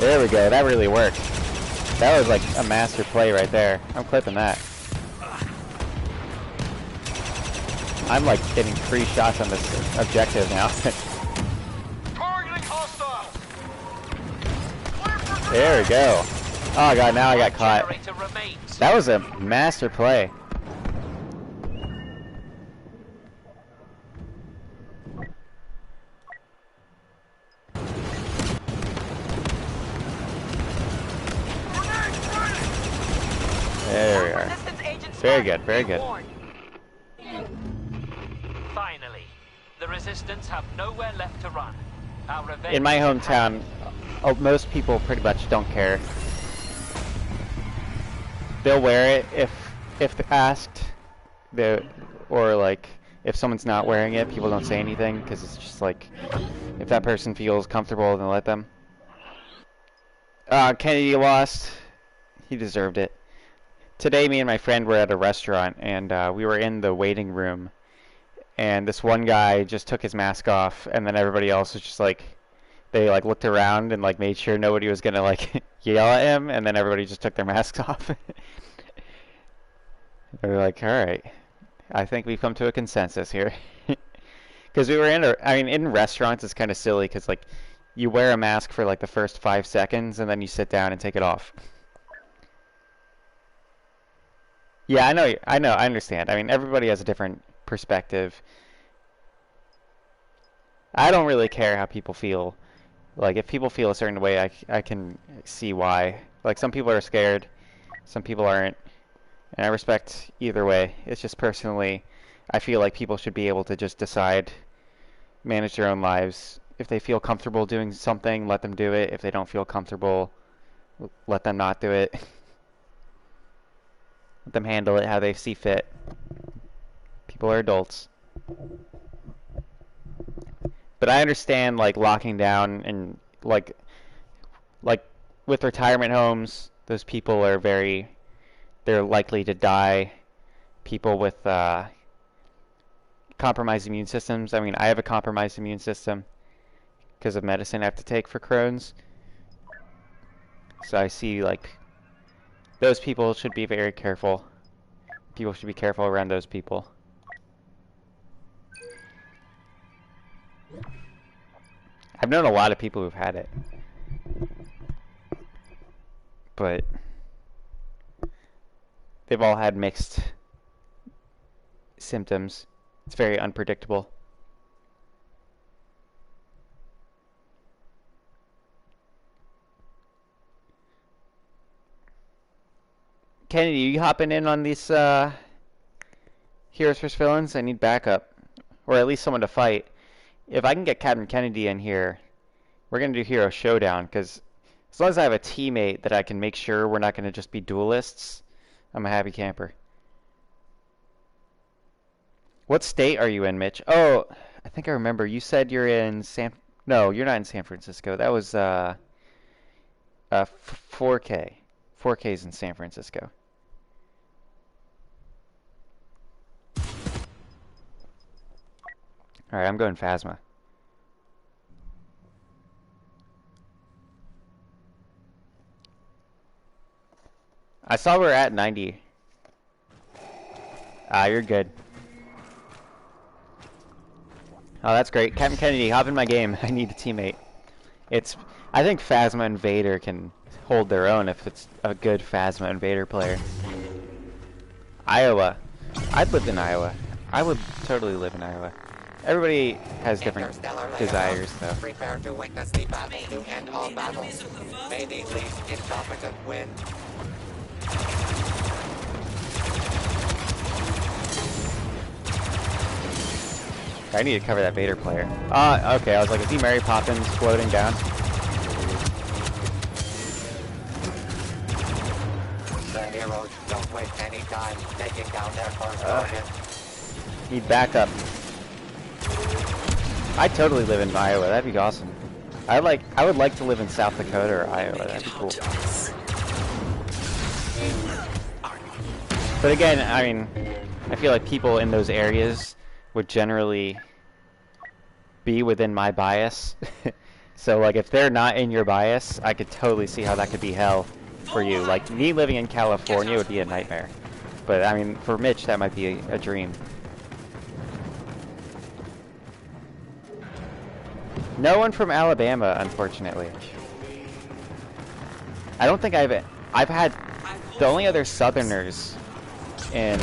There we go. That really worked. That was like a master play right there. I'm clipping that. I'm like getting free shots on this objective now. Targeting hostiles. Clear for There we go. Oh god, now I got caught. Generator remains. That was a master play. There we are. Resistance agent Very spotted. good, very Be good. warned. Finally, the resistance have nowhere left to run. Our revenge In my is hometown, most people pretty much don't care. They'll wear it if asked, or like if someone's not wearing it, people don't say anything, because it's just like if that person feels comfortable, then let them. Kennedy lost. He deserved it. Today, me and my friend were at a restaurant, and we were in the waiting room, and this one guy just took his mask off, and then everybody else was just like, they like looked around and like made sure nobody was gonna like yell at him, and then everybody just took their masks off. They were like, all right, I think we've come to a consensus here. Because we were in in restaurants, it's kind of silly, because like you wear a mask for like the first 5 seconds and then you sit down and take it off. Yeah, I understand. I mean, everybody has a different perspective. I don't really care how people feel. Like, if people feel a certain way, I can see why. Like, some people are scared, some people aren't. And I respect either way. It's just personally, I feel like people should be able to just decide, manage their own lives. If they feel comfortable doing something, let them do it. If they don't feel comfortable, let them not do it. Let them handle it how they see fit. People are adults. But I understand, like, locking down and, like with retirement homes, those people are they're likely to die. People with compromised immune systems. I mean, I have a compromised immune system because of medicine I have to take for Crohn's. So I see, like, those people should be very careful. People should be careful around those people. I've known a lot of people who've had it. But they've all had mixed symptoms. It's very unpredictable. Kennedy, you hopping in on these Heroes vs. Villains? I need backup. Or at least someone to fight. If I can get Captain Kennedy in here, we're going to do Hero Showdown, because as long as I have a teammate that I can make sure we're not going to just be duelists, I'm a happy camper. What state are you in, Mitch? Oh, I think I remember. You said you're in No, you're not in San Francisco. That was 4K. 4K's in San Francisco. Alright, I'm going Phasma. I saw we're at 90. Ah, you're good. Oh, that's great. Captain Kennedy, hop in my game. I need a teammate. I think Phasma and Vader can hold their own if it's a good Phasma and Vader player. Iowa. I'd live in Iowa. I would totally live in Iowa. Everybody has different desires, though. Prepare to witness the battle to end all battles. May the least incompetent win. I need to cover that Vader player. Okay, I was like, is he Mary Poppins floating down? The heroes don't waste any time taking down their first target. Need backup. I'd totally live in Iowa. That'd be awesome. I would like to live in South Dakota or Iowa. That'd be cool. But again, I mean, I feel like people in those areas would generally be within my bias. So, like, if they're not in your bias, I could totally see how that could be hell for you. Like, me living in California would be a nightmare. But, I mean, for Mitch, that might be a dream. No one from Alabama, unfortunately. I don't think I've had... The only other Southerners in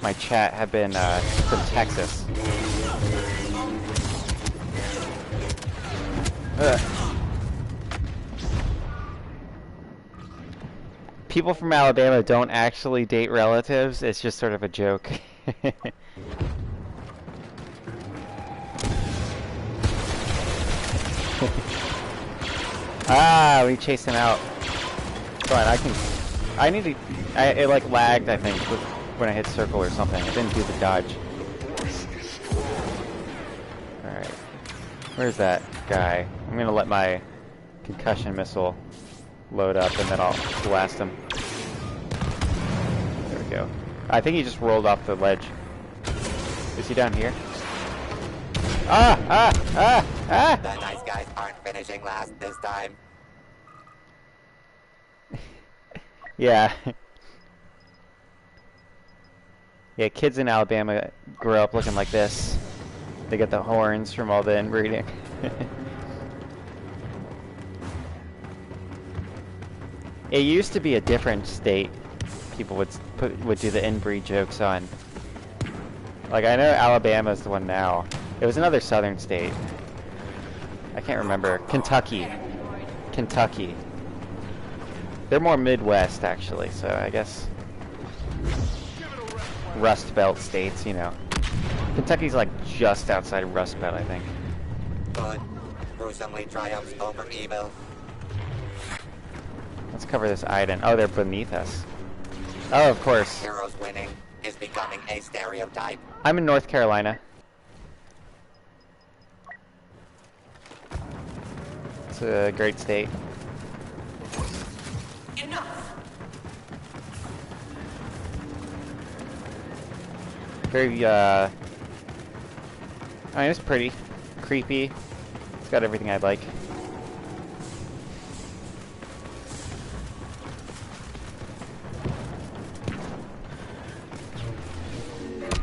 my chat have been from Texas. People from Alabama don't actually date relatives. It's just sort of a joke. Ah, we chased him out. But it like lagged, I think, when I hit circle or something. I didn't do the dodge. Alright. Where's that guy? I'm gonna let my concussion missile load up and then I'll blast him. There we go. I think he just rolled off the ledge. Is he down here? The nice guys aren't finishing last this time. Yeah. Yeah, kids in Alabama grow up looking like this. They get the horns from all the inbreeding. It used to be a different state. People would do the inbreed jokes on. Like, I know Alabama's the one now. It was another southern state. I can't remember. Kentucky. Kentucky. They're more Midwest, actually, so I guess Rust Belt states, you know. Kentucky's like just outside of Rust Belt, I think. Good. Gruesomely triumphs over evil. Let's cover this island. Oh, they're beneath us. Oh, of course. Heroes winning is becoming a stereotype. I'm in North Carolina. It's a great state. Enough. Very, I mean, it's pretty. Creepy. It's got everything I'd like.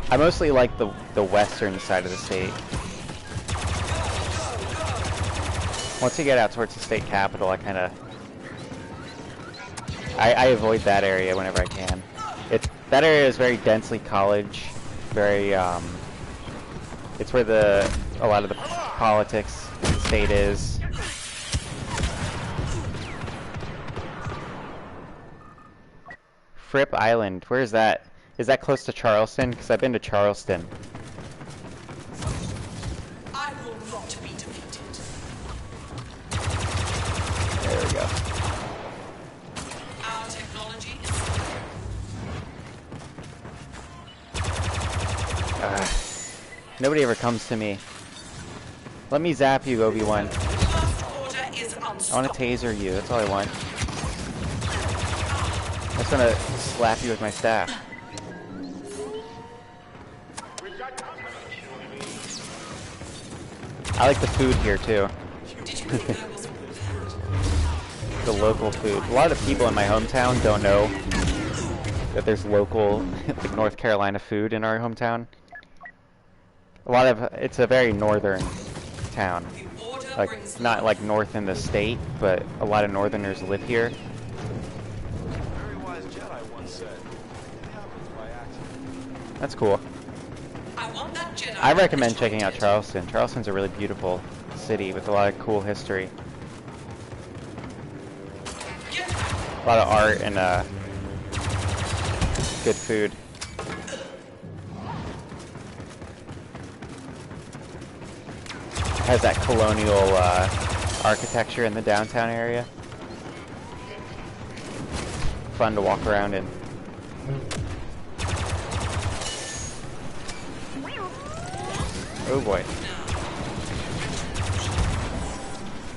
I mostly like the western side of the state. Once you get out towards the state capital, I kind of... I avoid that area whenever I can. That area is very densely college, very, it's where a lot of the politics of the state is. Fripp Island, where is that? Is that close to Charleston? Because I've been to Charleston. I will not be defeated. There we go. Our technology is... Nobody ever comes to me. Let me zap you, Obi-Wan. I want to taser you, that's all I want. I just want to slap you with my staff. I like the food here too. The local food. A lot of people in my hometown don't know that there's local, like, North Carolina food in our hometown. It's a very northern town. Like, not like north in the state, but a lot of northerners live here. Very wise Jedi once said, "It happens by accident." That's cool. I recommend checking out Charleston. Charleston's a really beautiful city with a lot of cool history. A lot of art and good food. Has that colonial architecture in the downtown area. Fun to walk around in. Oh boy.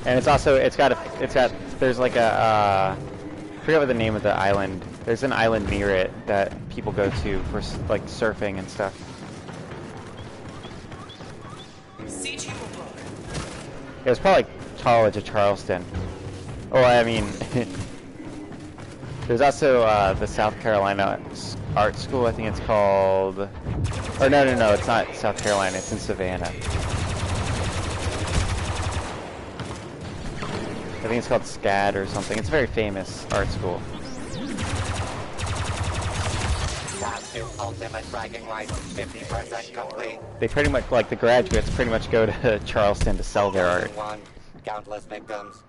And it's also, there's like a, I forget what the name of the island. There's an island near it that people go to for like surfing and stuff. It was probably College of Charleston. Oh, I mean, there's also the South Carolina Art School. I think it's called. Or no, it's not South Carolina. It's in Savannah. I think it's called SCAD or something. It's a very famous art school. Ultimate bragging rights, 50% complete. They pretty much, like, the graduates pretty much go to Charleston to sell their art. Countless victims.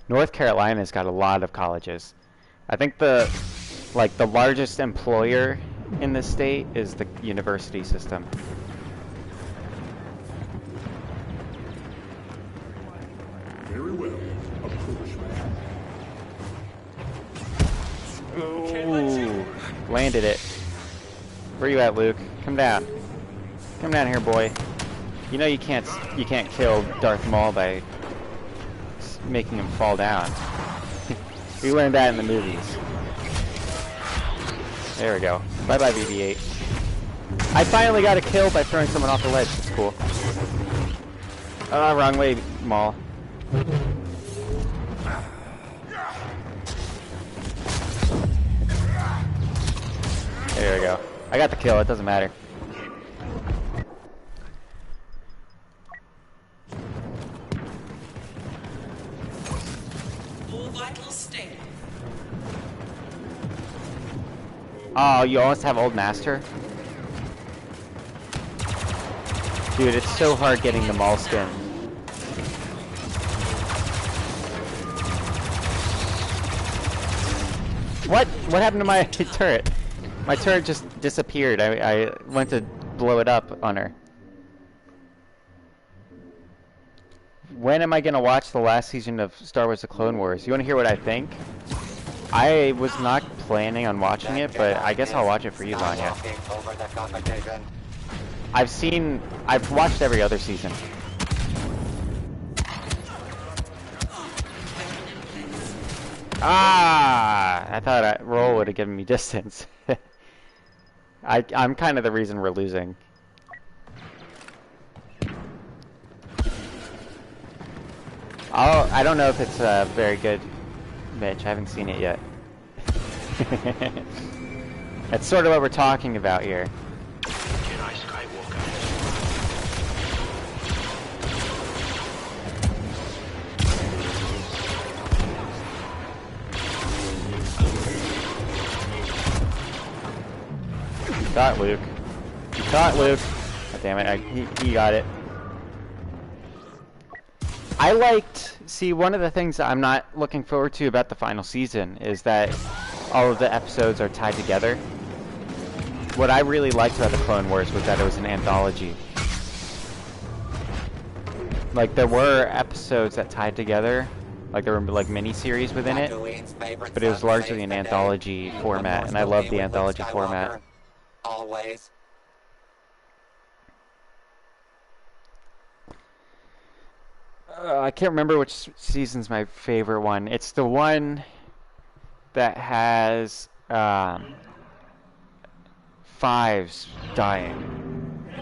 North Carolina's got a lot of colleges. I think the largest employer in the state is the university system. Very well. Ooh, landed it. Where you at, Luke? Come down. Come down here, boy. You know you can't kill Darth Maul by making him fall down. We learned that in the movies. There we go. Bye-bye, BB-8. I finally got a kill by throwing someone off the ledge. That's cool. Wrong way, Maul. There we go. I got the kill, it doesn't matter. Oh, you almost have Old Master? Dude, it's so hard getting the Maul skin. What? What happened to my turret? My turret just disappeared. I went to blow it up on her. When am I gonna watch the last season of Star Wars: The Clone Wars? You wanna hear what I think? I was not planning on watching it, but I guess I'll watch it for you, Vanya. I've watched every other season. Ah! I thought roll would have given me distance. I'm kind of the reason we're losing. I don't know if it's very good, Mitch. I haven't seen it yet. That's sort of what we're talking about here. Jedi Skywalker. You caught Luke. You caught Luke. God damn it! He got it. I liked, see, one of the things that I'm not looking forward to about the final season is that all of the episodes are tied together. What I really liked about the Clone Wars was that it was an anthology. Like, there were episodes that tied together, like there were like mini-series within it, but it was largely an anthology format, and I love the anthology format. Always. I can't remember which season's my favorite one. It's the one that has Fives dying.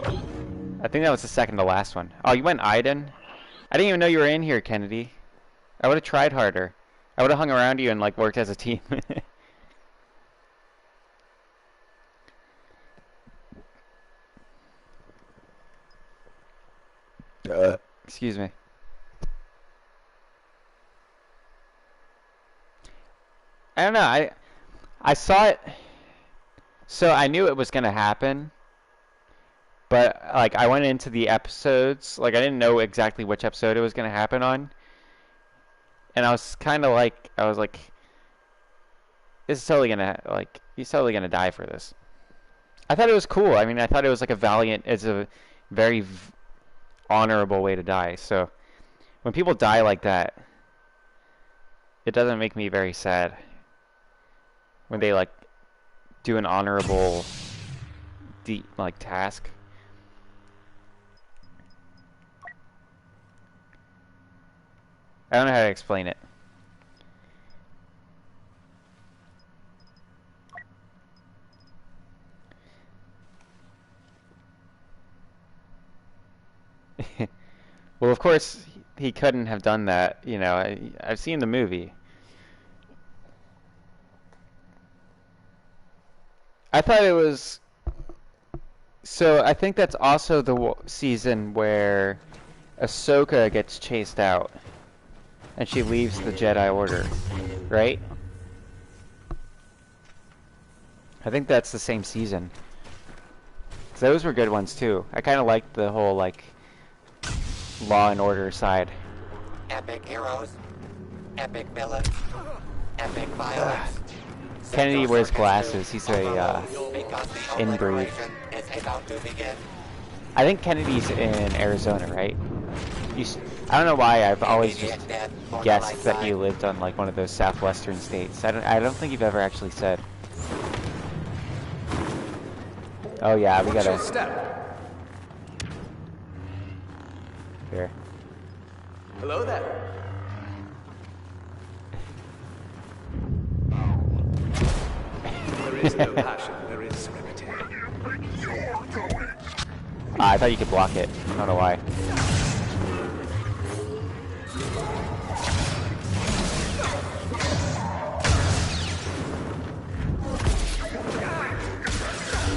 I think that was the second to last one. Oh, you went Iden? I didn't even know you were in here, Kennedy. I would have tried harder. I would have hung around you and like worked as a team. Excuse me. I don't know. I saw it, so I knew it was gonna happen. But like I went into the episodes, like I didn't know exactly which episode it was gonna happen on, and I was kind of like, this is totally gonna like he's totally gonna die for this. I thought it was cool. I mean, I thought it was like it's a very honorable way to die. So when people die like that, it doesn't make me very sad. When they like do an honorable like task. I don't know how to explain it. Well, of course he couldn't have done that, you know. I've seen the movie. I thought it was... So, I think that's also the season where Ahsoka gets chased out. And she leaves the Jedi Order. Right? I think that's the same season. 'Cause those were good ones, too. I kind of liked the whole, like, Law and Order side. Epic heroes. Epic villains. Epic violence. Kennedy wears glasses. He's a inbreed. I think Kennedy's in Arizona, right? I don't know why. I've always just guessed that he lived on like one of those southwestern states. I don't think you've ever actually said. Oh yeah, we gotta. Here. Hello there. There is no passion, there is serenity. I thought you could block it. I don't know why.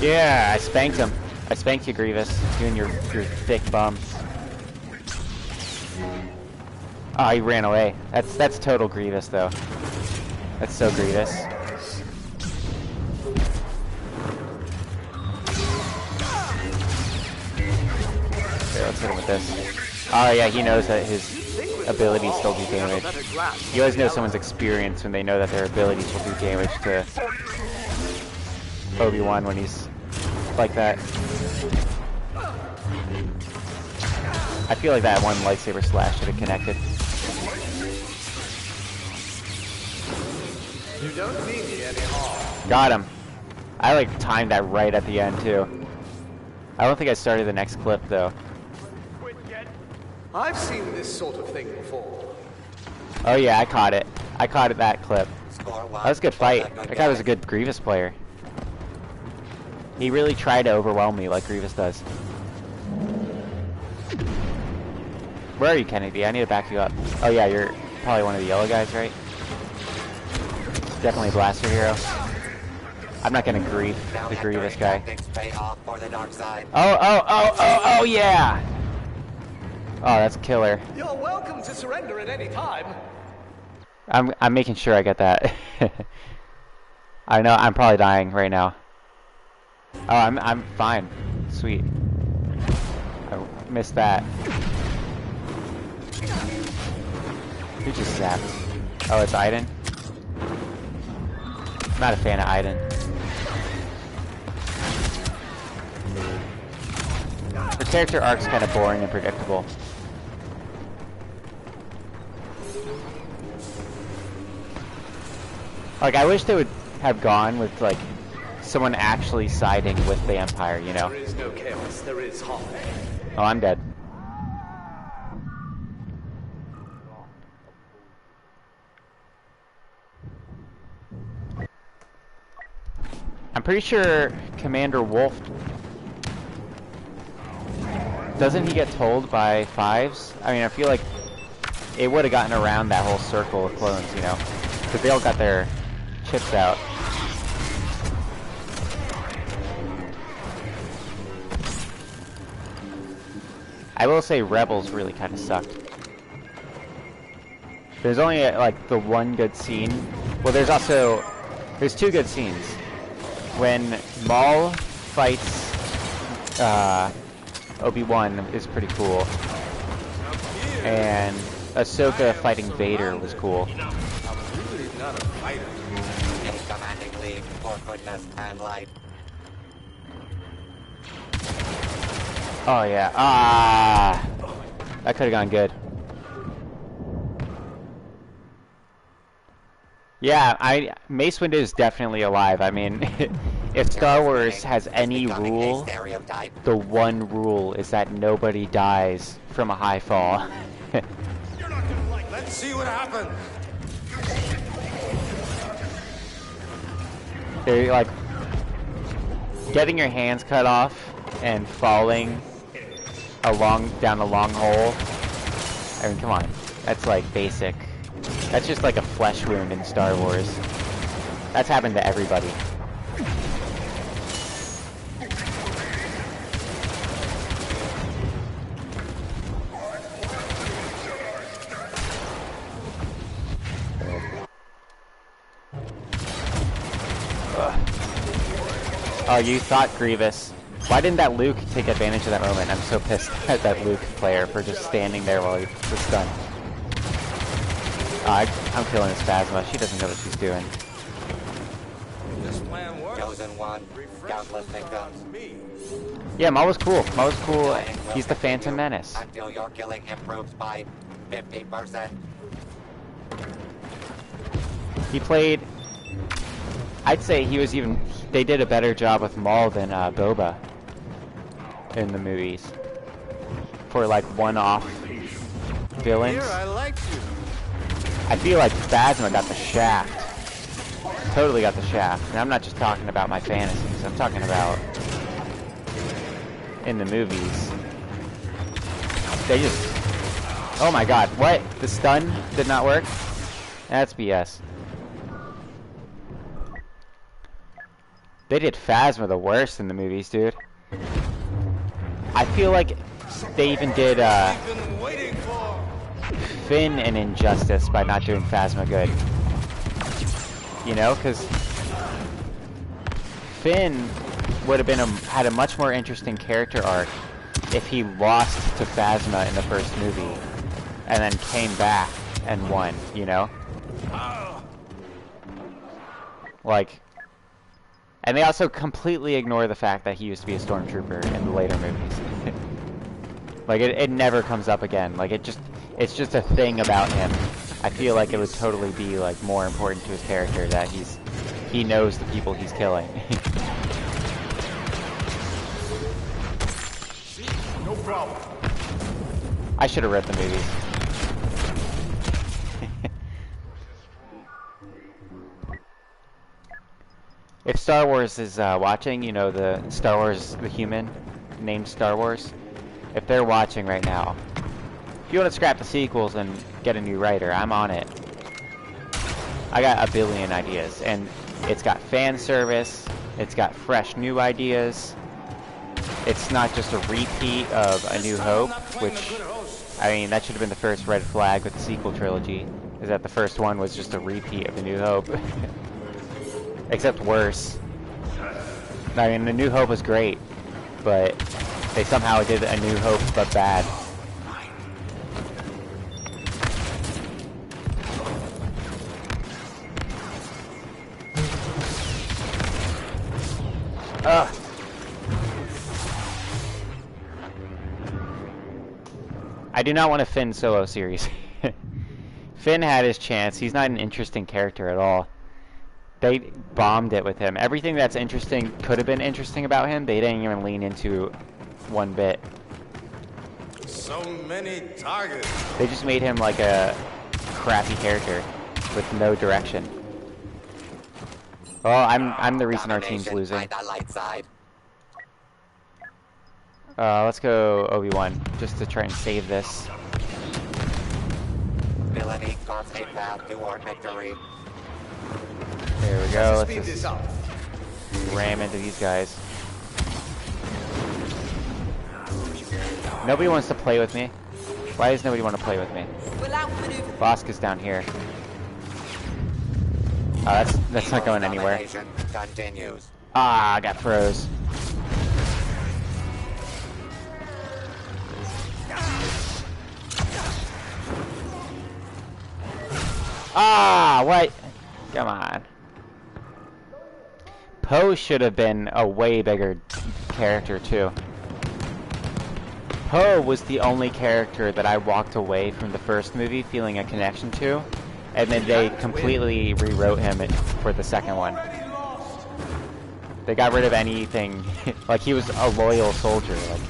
Yeah, I spanked him. I spanked you, Grievous. You and your thick bum. Oh, he ran away. That's total Grievous, though. That's so Grievous. let's hit him with this. Oh yeah, he knows that his abilities still do damage. You always know someone's experienced when they know that their abilities will do damage to Obi-Wan when he's like that. I feel like that one lightsaber slash should have connected. You don't need me any harm. Got him. I like timed that right at the end too. I don't think I started the next clip though. I've seen this sort of thing before. Oh yeah, I caught it. I caught it that clip. Score one. That was a good fight. That guy was a good Grievous player. He really tried to overwhelm me like Grievous does. Where are you, Kennedy? I need to back you up. Oh yeah, you're probably one of the yellow guys, right? Definitely a blaster hero. I'm not gonna grief the Grievous guy. Oh yeah! Oh, that's killer. You're welcome to surrender at any time. I'm making sure I get that. I know I'm probably dying right now. Oh, I'm fine. Sweet. I missed that. Who just zapped? Oh, it's Iden? I'm not a fan of Iden. Her character arc's kind of boring and predictable. Like, I wish they would have gone with, like, someone actually siding with the Empire, you know? There is no chaos, there is harmony. Oh, I'm dead. I'm pretty sure Commander Wolf... Doesn't he get told by fives? I mean, I feel like it would have gotten around that whole circle of clones, you know? Because they all got their chips out. I will say Rebels really kind of sucked. There's only like the one good scene. Well, there's two good scenes. When Maul fights Obi-Wan is pretty cool, and Ahsoka fighting Vader was cool. I'm really not a fighter. A commanding league for goodness and light. Oh yeah, ah, that could have gone good. Yeah, Mace Windu is definitely alive. I mean, if Star Wars has any rule, the one rule is that nobody dies from a high fall. Let's see what happens. They're like getting your hands cut off and falling down a long hole. I mean, come on, that's like basic. That's just like a flesh wound in Star Wars. That's happened to everybody. Oh, you thought Grievous. Why didn't that Luke take advantage of that moment? I'm so pissed at that Luke player for just standing there while he was stunned. I'm killing this Phasma. She doesn't know what she's doing. This plan works. Chosen one. Countless victims. Yeah, Maul was cool. Maul was cool. He's the Phantom Menace. Until your killing improves by 50%. He played... I'd say he was even... They did a better job with Maul than Boba in the movies. For like one-off villains. Here, I like you. I feel like Phasma got the shaft. Totally got the shaft. And I'm not just talking about my fantasies. I'm talking about in the movies. They just... Oh my god, what? The stun did not work? That's BS. They did Phasma the worst in the movies, dude. I feel like they even did Finn an injustice by not doing Phasma good. You know, because Finn would have been had a much more interesting character arc if he lost to Phasma in the first movie and then came back and won, you know? Like, and they also completely ignore the fact that he used to be a stormtrooper in the later movies. Like, it never comes up again. Like, it's just a thing about him. I feel like it would totally be, like, more important to his character that he knows the people he's killing. No problem. I should have read the movies. If Star Wars is watching, you know, the Star Wars, the human, named Star Wars, if they're watching right now, if you want to scrap the sequels and get a new writer, I'm on it. I got a billion ideas, and it's got fan service, it's got fresh new ideas, it's not just a repeat of A New Hope, which, I mean, that should have been the first red flag with the sequel trilogy, is that the first one was just a repeat of A New Hope. Except worse. I mean, A New Hope was great, but they somehow did A New Hope but bad. Ugh. I do not want a Finn solo series. Finn had his chance. He's not an interesting character at all. They bombed it with him. Everything that's interesting could have been interesting about him. They didn't even lean into one bit. So many targets. They just made him like a crappy character with no direction. Well, I'm the reason our team's losing. Let's go Obi-Wan just to try and save this. Villainy carves a path toward victory. There we go. Let's just ram into these guys. Nobody wants to play with me. Why does nobody want to play with me? Bosk is down here. Oh, that's not going anywhere. Ah, I got froze. Ah, what? Come on. Poe should have been a way bigger character too. Poe was the only character that I walked away from the first movie feeling a connection to, and then they completely rewrote him for the second one. They got rid of anything, like he was a loyal soldier, like,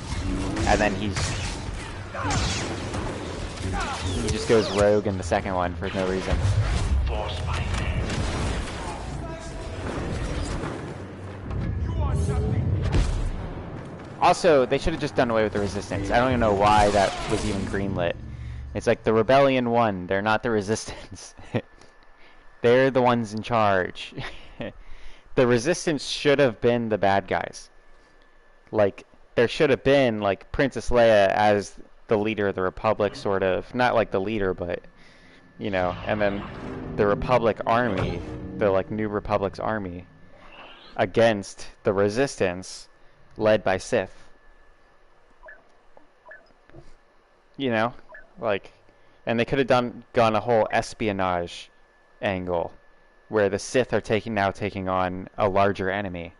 and then he just goes rogue in the second one for no reason. Also, they should have just done away with the Resistance. I don't even know why that was even greenlit. It's like the Rebellion won. They're not the Resistance. They're the ones in charge. The Resistance should have been the bad guys. Like, there should have been, like, Princess Leia as the leader of the Republic, sort of. Not like the leader, but, you know, and then the Republic army, the, like, New Republic's army, against the Resistance, led by Sith. You know, like, and they could have gone a whole espionage angle where the Sith are now taking on a larger enemy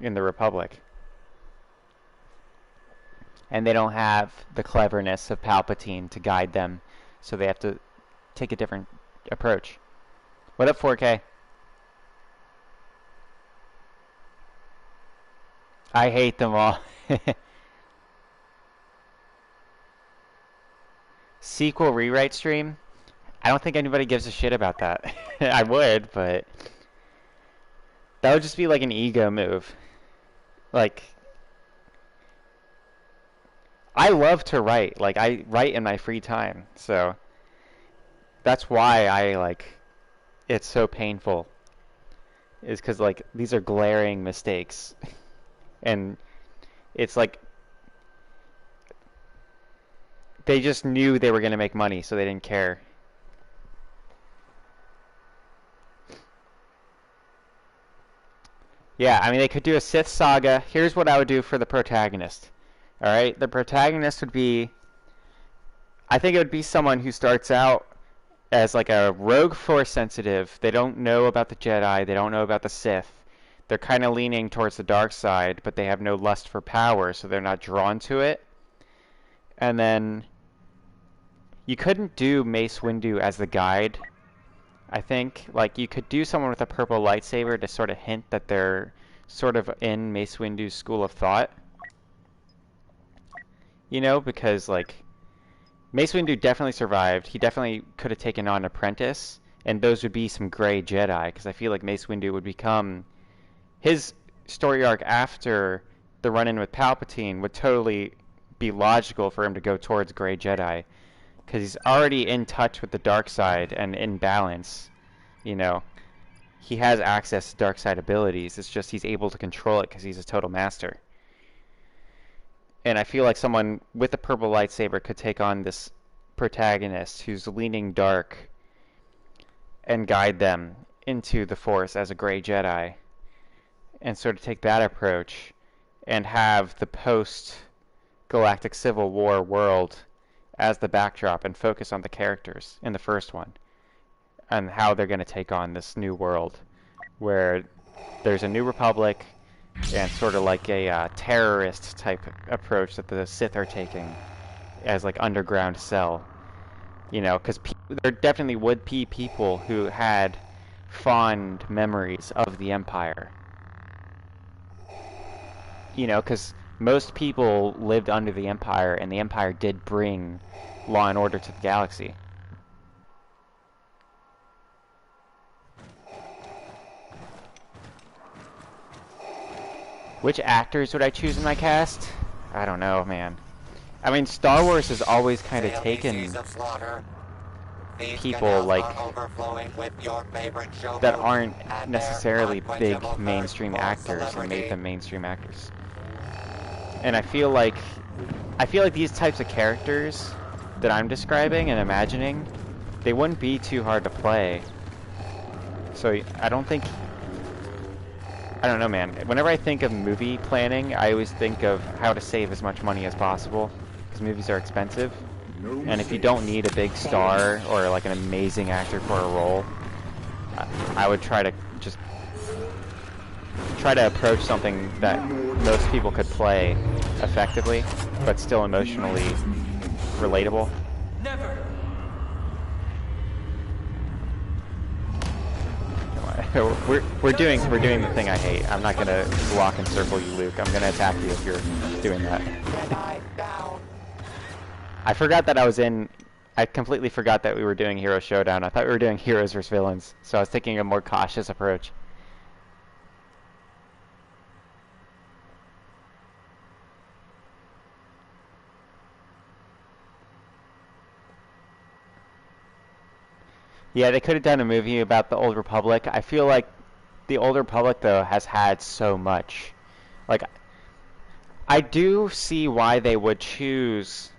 in the Republic. And they don't have the cleverness of Palpatine to guide them, so they have to take a different approach. What up, 4K? I hate them all. Sequel rewrite stream? I don't think anybody gives a shit about that. I would, but that would just be like an ego move. Like, I love to write. Like, I write in my free time, so that's why I, like, it's so painful. Is because, like, these are glaring mistakes. And it's like they just knew they were going to make money, so they didn't care. Yeah, I mean, they could do a Sith saga. Here's what I would do for the protagonist. Alright, the protagonist would be... I think it would be someone who starts out as like a rogue force sensitive. They don't know about the Jedi, they don't know about the Sith. They're kind of leaning towards the dark side, but they have no lust for power, so they're not drawn to it. And then you couldn't do Mace Windu as the guide. I think like you could do someone with a purple lightsaber to sort of hint that they're sort of in Mace Windu's school of thought. You know, because like Mace Windu definitely survived. He definitely could have taken on an apprentice, and those would be some gray Jedi, because I feel like Mace Windu would become... His story arc after the run-in with Palpatine would totally be logical for him to go towards gray Jedi, because he's already in touch with the dark side and in balance. You know, he has access to dark side abilities. It's just he's able to control it because he's a total master. And I feel like someone with a purple lightsaber could take on this protagonist who's leaning dark and guide them into the Force as a gray Jedi, and sort of take that approach and have the post-Galactic Civil War world as the backdrop and focus on the characters in the first one and how they're going to take on this new world where there's a new republic and sort of like a terrorist type approach that the Sith are taking as like underground cell. You know, because there definitely would be people who had fond memories of the Empire. You know, because most people lived under the Empire, and the Empire did bring law and order to the galaxy. Which actors would I choose in my cast? I don't know, man. I mean, Star Wars has always kind of taken people like that aren't necessarily big mainstream actors and made them mainstream actors. And I feel like these types of characters that I'm describing and imagining, they wouldn't be too hard to play. So I don't know, man. Whenever I think of movie planning, I always think of how to save as much money as possible, because movies are expensive. And if you don't need a big star or like an amazing actor for a role, I would try to just approach something that most people could play effectively, but still emotionally relatable. Never. We're doing the thing I hate. I'm not gonna block and circle you, Luke. I'm gonna attack you if you're doing that. I forgot that I completely forgot that we were doing Hero Showdown. I thought we were doing heroes versus villains, so I was taking a more cautious approach. Yeah, they could have done a movie about the Old Republic. I feel like the Old Republic, though, has had so much. Like, I do see why they would choose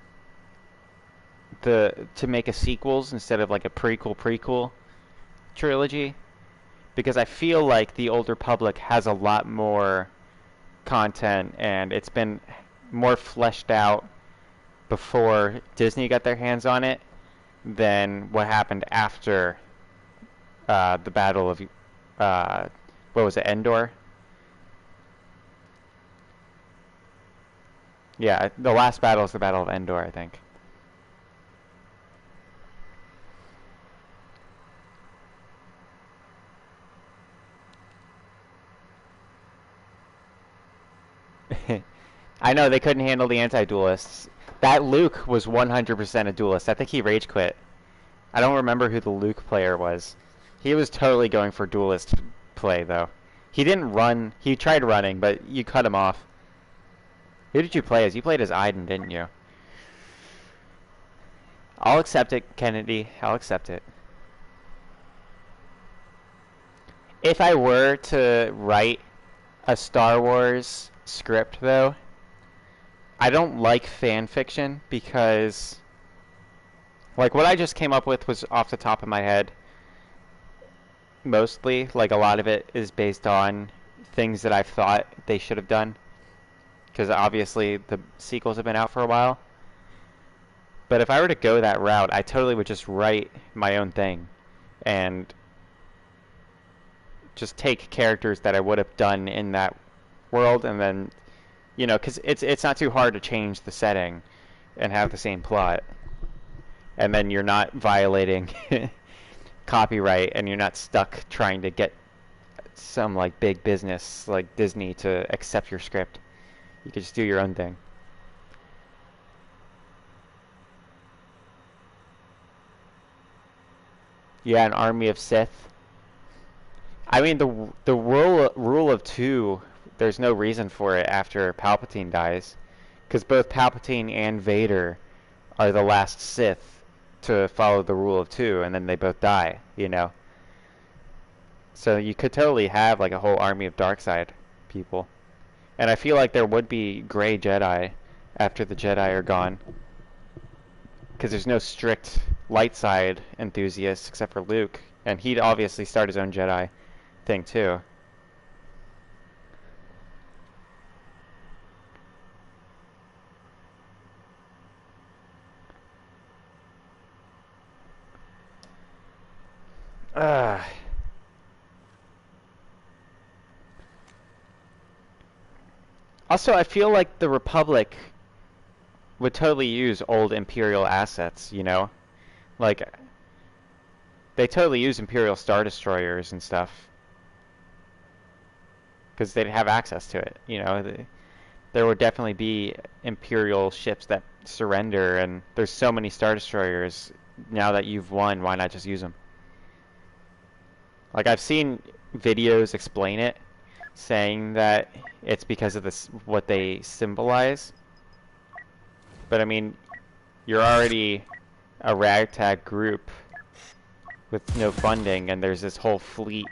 to make a sequels instead of like a prequel trilogy, because I feel like the Old Republic has a lot more content and it's been more fleshed out before Disney got their hands on it than what happened after the Battle of what was it, Endor? Yeah, the last battle is the Battle of Endor, I think. I know, they couldn't handle the anti-duelists. That Luke was 100% a duelist. I think he rage quit. I don't remember who the Luke player was. He was totally going for duelist play, though. He didn't run. He tried running, but you cut him off. Who did you play as? You played as Iden, didn't you? I'll accept it, Kennedy. I'll accept it. If I were to write a Star Wars script, though, I don't like fan fiction because, like, what I just came up with was off the top of my head. Mostly, like, a lot of it is based on things that I've thought they should have done. because obviously the sequels have been out for a while. But if I were to go that route, I totally would just write my own thing and just take characters that I would have done in that world, and then, you know, because it's not too hard to change the setting and have the same plot, and then you're not violating copyright, and you're not stuck trying to get some like big business like Disney to accept your script. You could just do your own thing. Yeah, an army of Sith. I mean, the rule of two, there's no reason for it after Palpatine dies, because both Palpatine and Vader are the last Sith to follow the rule of two, and then they both die, you know. So you could totally have like a whole army of dark side people. And I feel like there would be gray Jedi after the Jedi are gone, because there's no strict light side enthusiasts except for Luke, and he'd obviously start his own Jedi thing too. Also, I feel like the Republic would totally use old Imperial assets, you know? Like, they totally use Imperial Star Destroyers and stuff, because they'd have access to it, you know? There would definitely be Imperial ships that surrender, and there's so many Star Destroyers. Now that you've won, why not just use them? Like, I've seen videos explain it, saying that it's because of this, what they symbolize. But I mean, you're already a ragtag group with no funding, and there's this whole fleet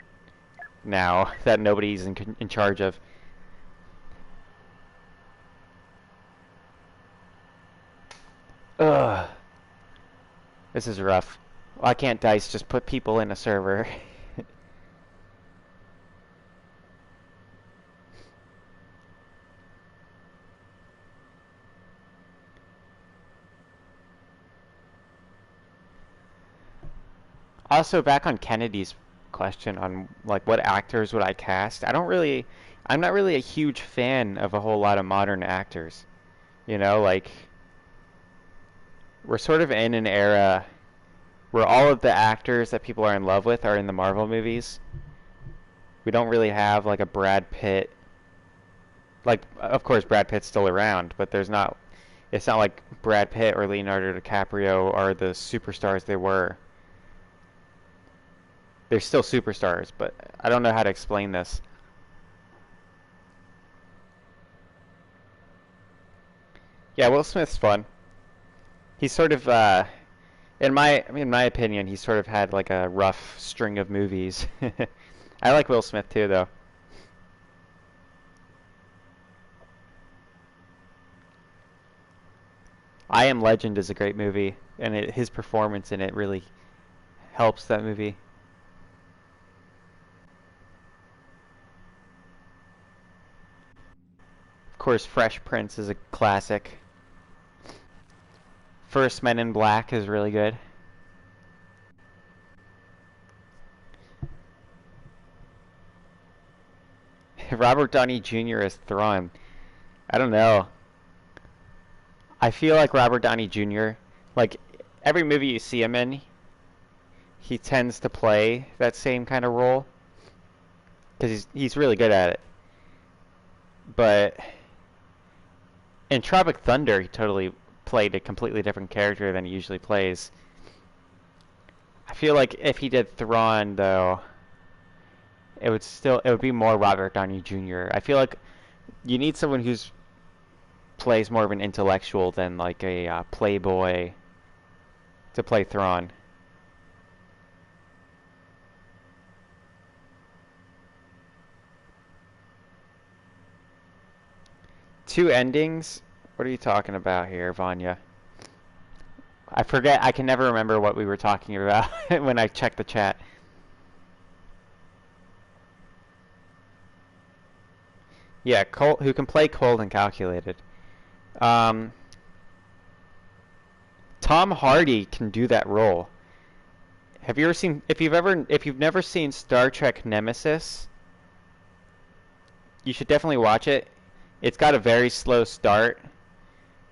now that nobody's in charge of. Ugh. This is rough. Why can't DICE just put people in a server? Also, back on Kennedy's question on like what actors would I cast, I'm not really a huge fan of a whole lot of modern actors. You know, like, we're sort of in an era where all of the actors that people are in love with are in the Marvel movies. We don't really have like a Brad Pitt. Like, of course Brad Pitt's still around, but it's not like Brad Pitt or Leonardo DiCaprio are the superstars they were. They're still superstars, but I don't know how to explain this. Yeah, Will Smith's fun. He's sort of, in my opinion, he's sort of had like a rough string of movies. I like Will Smith too, though. I Am Legend is a great movie, and his performance in it really helps that movie. Of course, Fresh Prince is a classic. First Men in Black is really good. Robert Downey Jr. as Thrawn. I don't know. I feel like Robert Downey Jr., like, every movie you see him in, he tends to play that same kind of role, because he's really good at it. But in Tropic Thunder, he totally played a completely different character than he usually plays. I feel like if he did Thrawn, though, it would be more Robert Downey Jr. I feel like you need someone who's plays more of an intellectual than like a playboy to play Thrawn. Two endings? What are you talking about here, Vanya? I forget. I can never remember what we were talking about when I check the chat. Yeah, cold, who can play cold and calculated. Um, Tom Hardy can do that role. Have you ever seen, if you've never seen Star Trek Nemesis, you should definitely watch it. It's got a very slow start,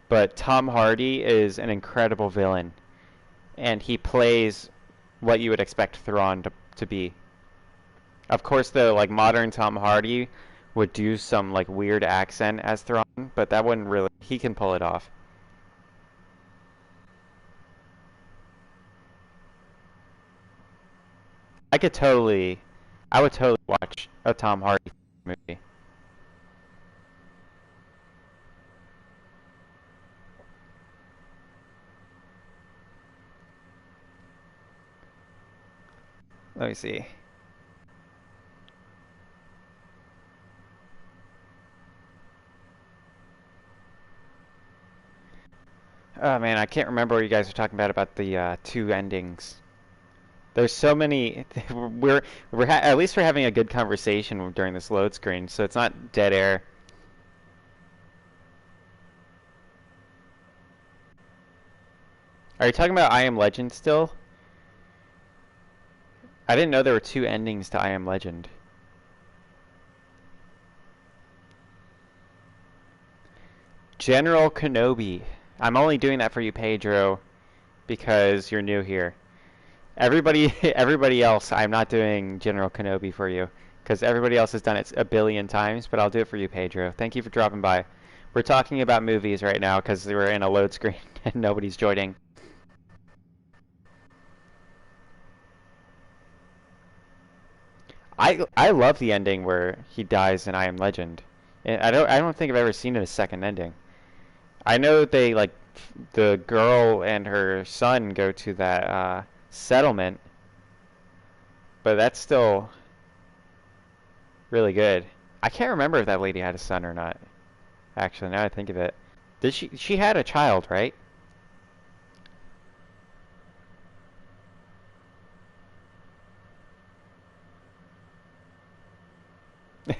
but Tom Hardy is an incredible villain, and he plays what you would expect Thrawn to be. Of course, the like modern Tom Hardy would do some like weird accent as Thrawn, but that wouldn't really. He can pull it off. I could totally, I would totally watch a Tom Hardy movie. Let me see. Oh man, I can't remember what you guys are talking about the two endings. There's so many. At least we're having a good conversation during this load screen, so it's not dead air. Are you talking about I Am Legend still? I didn't know there were two endings to I Am Legend. General Kenobi. I'm only doing that for you, Pedro, because you're new here. Everybody else, I'm not doing General Kenobi for you, because everybody else has done it a billion times, but I'll do it for you, Pedro. Thank you for dropping by. We're talking about movies right now, because we're in a load screen and nobody's joining. I love the ending where he dies in I Am Legend. And I don't think I've ever seen a second ending. I know they like the girl and her son go to that settlement, but that's still really good. I can't remember if that lady had a son or not. Actually, now I think of it. Did she had a child, right?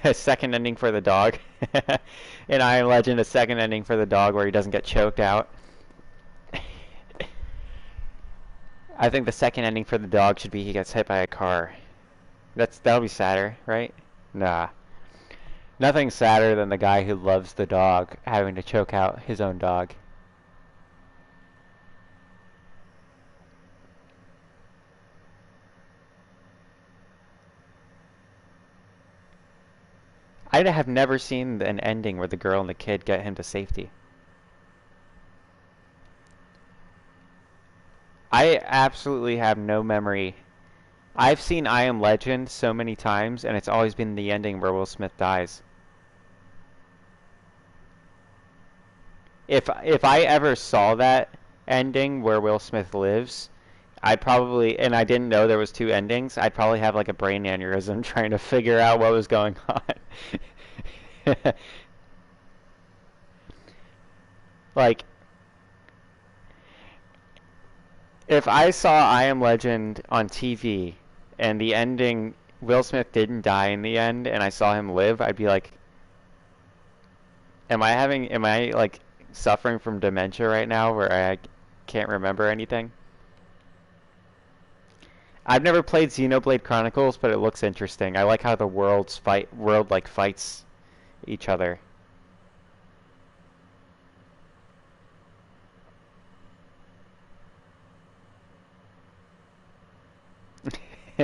A second ending for the dog. In I Am Legend, a second ending for the dog where he doesn't get choked out. I think the second ending for the dog should be he gets hit by a car. That'll be sadder, right? Nah. Nothing sadder than the guy who loves the dog having to choke out his own dog. I have never seen an ending where the girl and the kid get him to safety. I absolutely have no memory. I've seen I Am Legend so many times, and it's always been the ending where Will Smith dies. If I ever saw that ending where Will Smith lives, I'd probably, and I didn't know there was two endings, I'd probably have like a brain aneurysm trying to figure out what was going on. Like, if I saw I Am Legend on TV and the ending, Will Smith didn't die in the end, and I saw him live, I'd be like, am I like suffering from dementia right now where I can't remember anything? I've never played Xenoblade Chronicles, but it looks interesting. I like how the world like fights each other.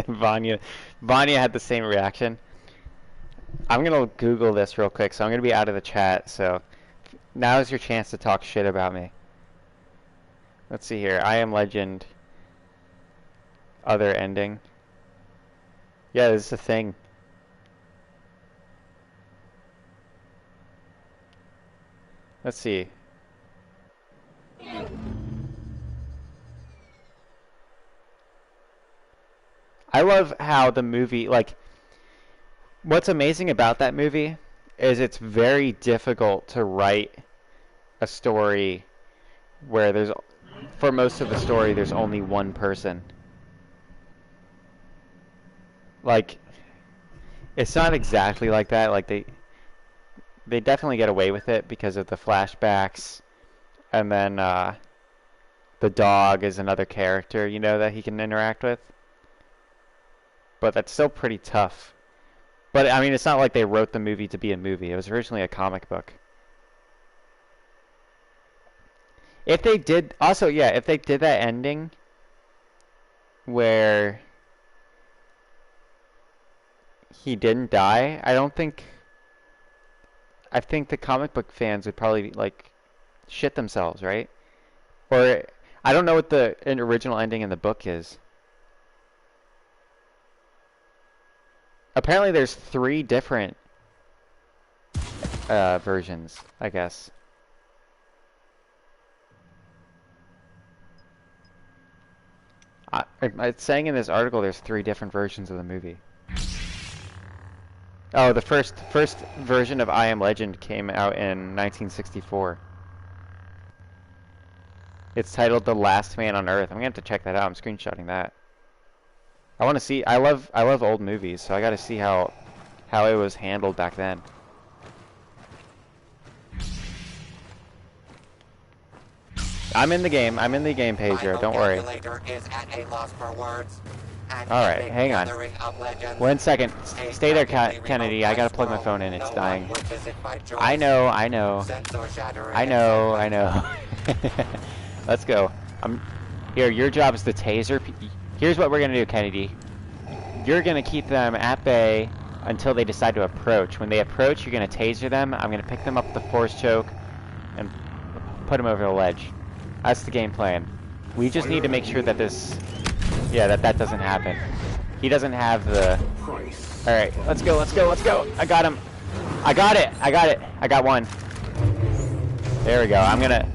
Vanya had the same reaction. I'm gonna Google this real quick, so I'm gonna be out of the chat, so now is your chance to talk shit about me. Let's see here. I Am Legend. Other ending. Yeah, this is a thing. Let's see. I love how the movie, like, what's amazing about that movie is it's very difficult to write a story where for most of the story, there's only one person. Like, it's not exactly like that. Like, they definitely get away with it because of the flashbacks, and then the dog is another character, you know, that he can interact with. But that's still pretty tough. But I mean, it's not like they wrote the movie to be a movie. It was originally a comic book. If they did, also, yeah, if they did that ending where he didn't die, I think the comic book fans would probably, like, shit themselves, right? Or, I don't know what the original ending in the book is. Apparently there's 3 different versions, I guess. It's saying in this article there's 3 different versions of the movie. Oh, the first version of I Am Legend came out in 1964. It's titled The Last Man on Earth. I'm gonna have to check that out. I'm screenshotting that. I want to see. I love old movies, so I got to see how it was handled back then. I'm in the game. I'm in the game, Pedro. Don't worry. Alright, hang on. 1 second. Stay there, Kennedy. I gotta plug my phone in. It's dying. I know. Let's go. Here, your job is to taser. Here's what we're gonna do, Kennedy. You're gonna keep them at bay until they decide to approach. When they approach, you're gonna taser them. I'm gonna pick them up with the force choke and put them over the ledge. That's the game plan. We just need to make sure that that doesn't happen. He doesn't have the... Alright, let's go. I got him. I got it. I got one. There we go. I'm gonna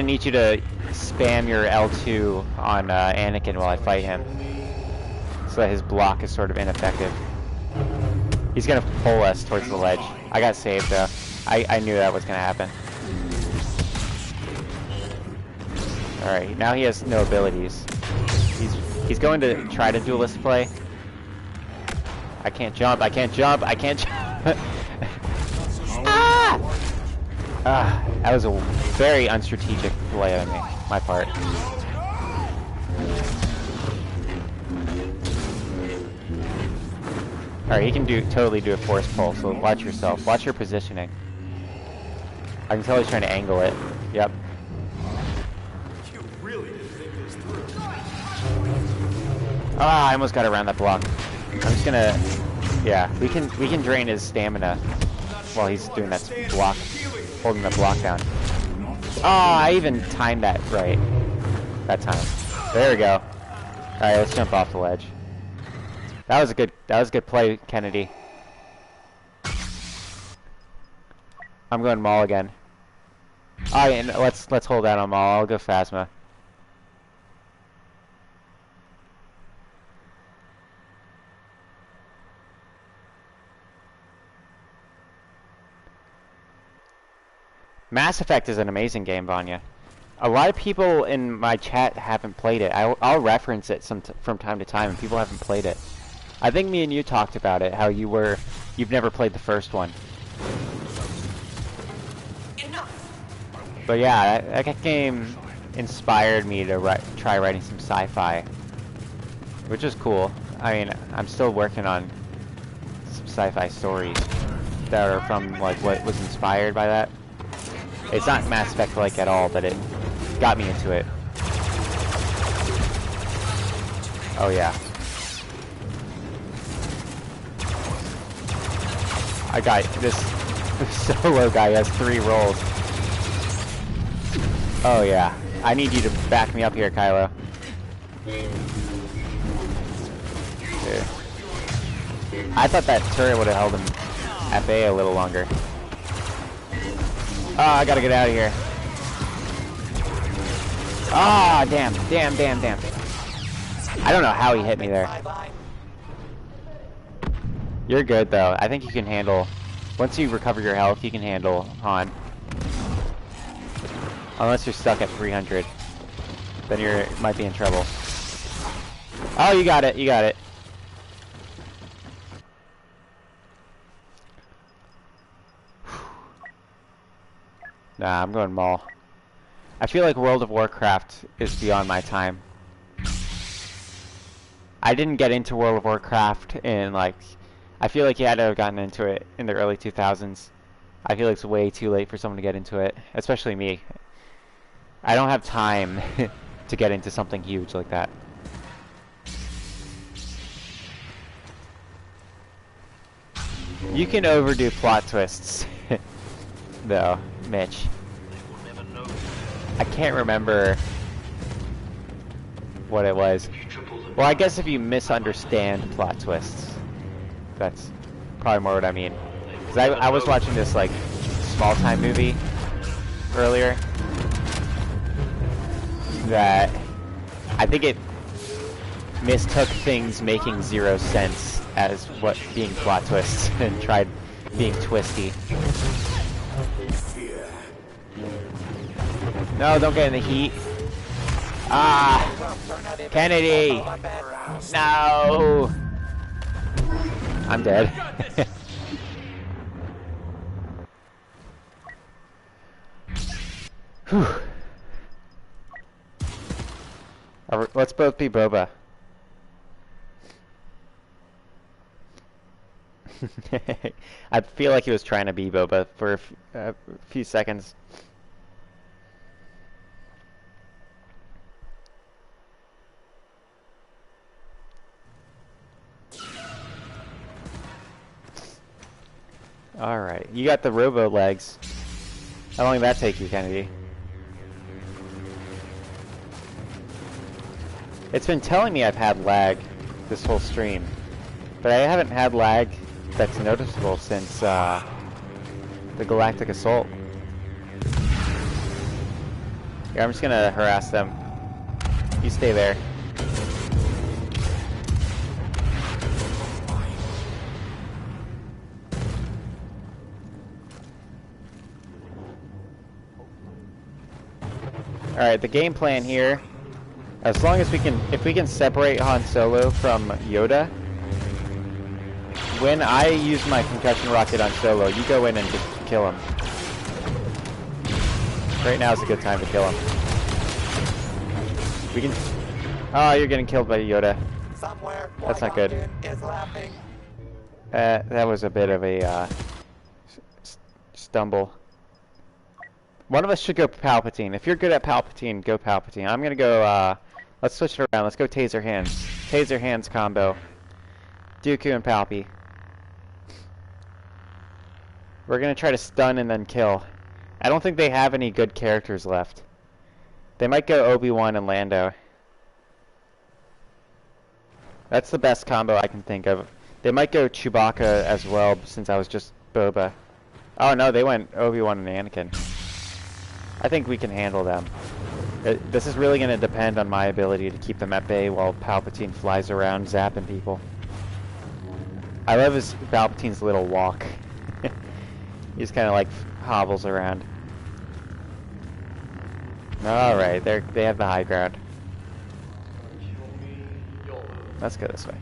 need you to spam your L2 on Anakin while I fight him, so that his block is sort of ineffective. He's gonna pull us towards the ledge. I got saved though. I knew that was gonna happen. Alright, now he has no abilities. He's going to try to duelist play. I can't jump. That was a very unstrategic play on my part. Alright, he can totally do a force pull, so watch yourself. Watch your positioning. I can tell he's trying to angle it. Yep. I almost got around that block. I'm just gonna... Yeah, we can drain his stamina while he's doing that block, holding the block down. I even timed that right that time. There we go. Alright, let's jump off the ledge. That was a good play, Kennedy. I'm going Maul again. Alright, let's hold that on Maul. I'll go Phasma. Mass Effect is an amazing game, Vanya. A lot of people in my chat haven't played it. I'll reference it from time to time, and people haven't played it. I think me and you talked about it, how you've never played the first one. But yeah, that game inspired me to try writing some sci-fi, which is cool. I mean, I'm still working on some sci-fi stories that are from like what was inspired by that. It's not Mass Effect like at all, but it got me into it. Oh yeah. I got this solo guy has 3 rolls. Oh yeah. I need you to back me up here, Kylo. Here. I thought that turret would have held him at bay a little longer. Oh, I gotta get out of here. Ah, damn. I don't know how he hit me there. You're good, though. I think you can handle... Once you recover your health, you can handle Han. Unless you're stuck at 300. Then you might be in trouble. Oh, you got it. Nah, I'm going mall. I feel like World of Warcraft is beyond my time. I didn't get into World of Warcraft in like... I feel like you had to have gotten into it in the early 2000s. I feel like it's way too late for someone to get into it, especially me. I don't have time to get into something huge like that. You can overdo plot twists, though, Mitch. I can't remember what it was. Well, I guess if you misunderstand plot twists, that's probably more what I mean. Because I was watching this, like, small-time movie earlier that I think it mistook things making zero sense as what being plot twists and tried being twisty. No, don't get in the heat. Ah! Kennedy! No! I'm dead. Whew. Let's both be Boba. I feel like he was trying to be Boba for a few seconds. Alright, you got the robo legs. How long did that take you, Kennedy? It's been telling me I've had lag this whole stream, but I haven't had lag that's noticeable since the Galactic Assault. Yeah, I'm just gonna harass them. You stay there. Alright, the game plan here, as long as if we can separate Han Solo from Yoda, when I use my concussion rocket on Solo, you go in and just kill him. Right now is a good time to kill him. We can... Oh, you're getting killed by Yoda. That's not good. That was a bit of a stumble. One of us should go Palpatine. If you're good at Palpatine, go Palpatine. I'm gonna go, let's switch it around. Let's go Taser Hands. Taser Hands combo. Dooku and Palpy. We're gonna try to stun and then kill. I don't think they have any good characters left. They might go Obi-Wan and Lando. That's the best combo I can think of. They might go Chewbacca as well, since I was just Boba. Oh no, they went Obi-Wan and Anakin. I think we can handle them. This is really going to depend on my ability to keep them at bay while Palpatine flies around zapping people. I love Palpatine's little walk. He just kind of like hobbles around. Alright, they have the high ground. Let's go this way.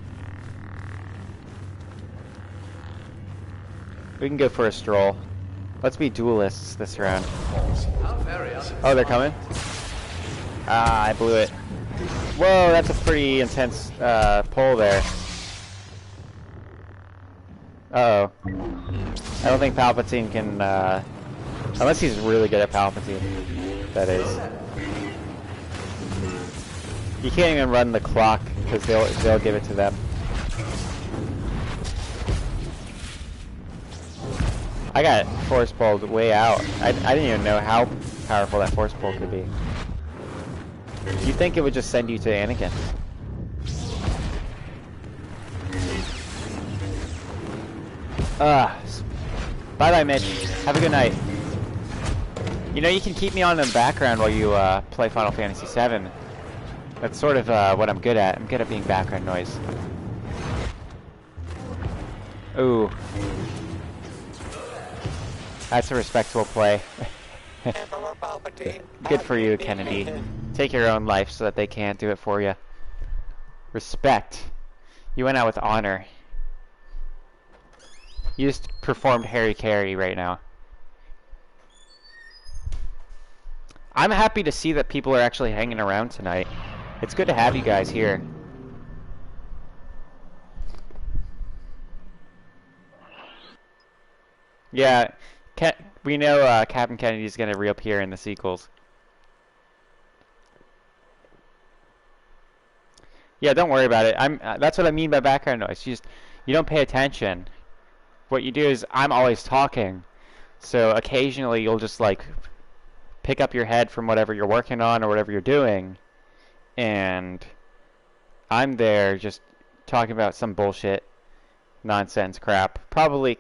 We can go for a stroll. Let's be duelists this round. Oh, they're coming? Ah, I blew it. Whoa, that's a pretty intense pull there. Uh-oh. I don't think Palpatine can, unless he's really good at Palpatine, that is. You can't even run the clock, because they'll give it to them. I got force pulled way out. I didn't even know how powerful that force pull could be. You'd think it would just send you to Anakin. Bye-bye, Mitch. Have a good night. You know, you can keep me on in the background while you play Final Fantasy VII. That's sort of what I'm good at. I'm good at being background noise. Ooh. That's a respectable play. Good for you, Kennedy. Take your own life so that they can't do it for you. Respect. You went out with honor. You just performed Harry Carey right now. I'm happy to see that people are actually hanging around tonight. It's good to have you guys here. Yeah, we know Captain Kennedy's gonna reappear in the sequels. Yeah, don't worry about it. That's what I mean by background noise. You don't pay attention. What you do is I'm always talking, so occasionally you'll just like pick up your head from whatever you're working on or whatever you're doing, and I'm there just talking about some bullshit, nonsense crap. Probably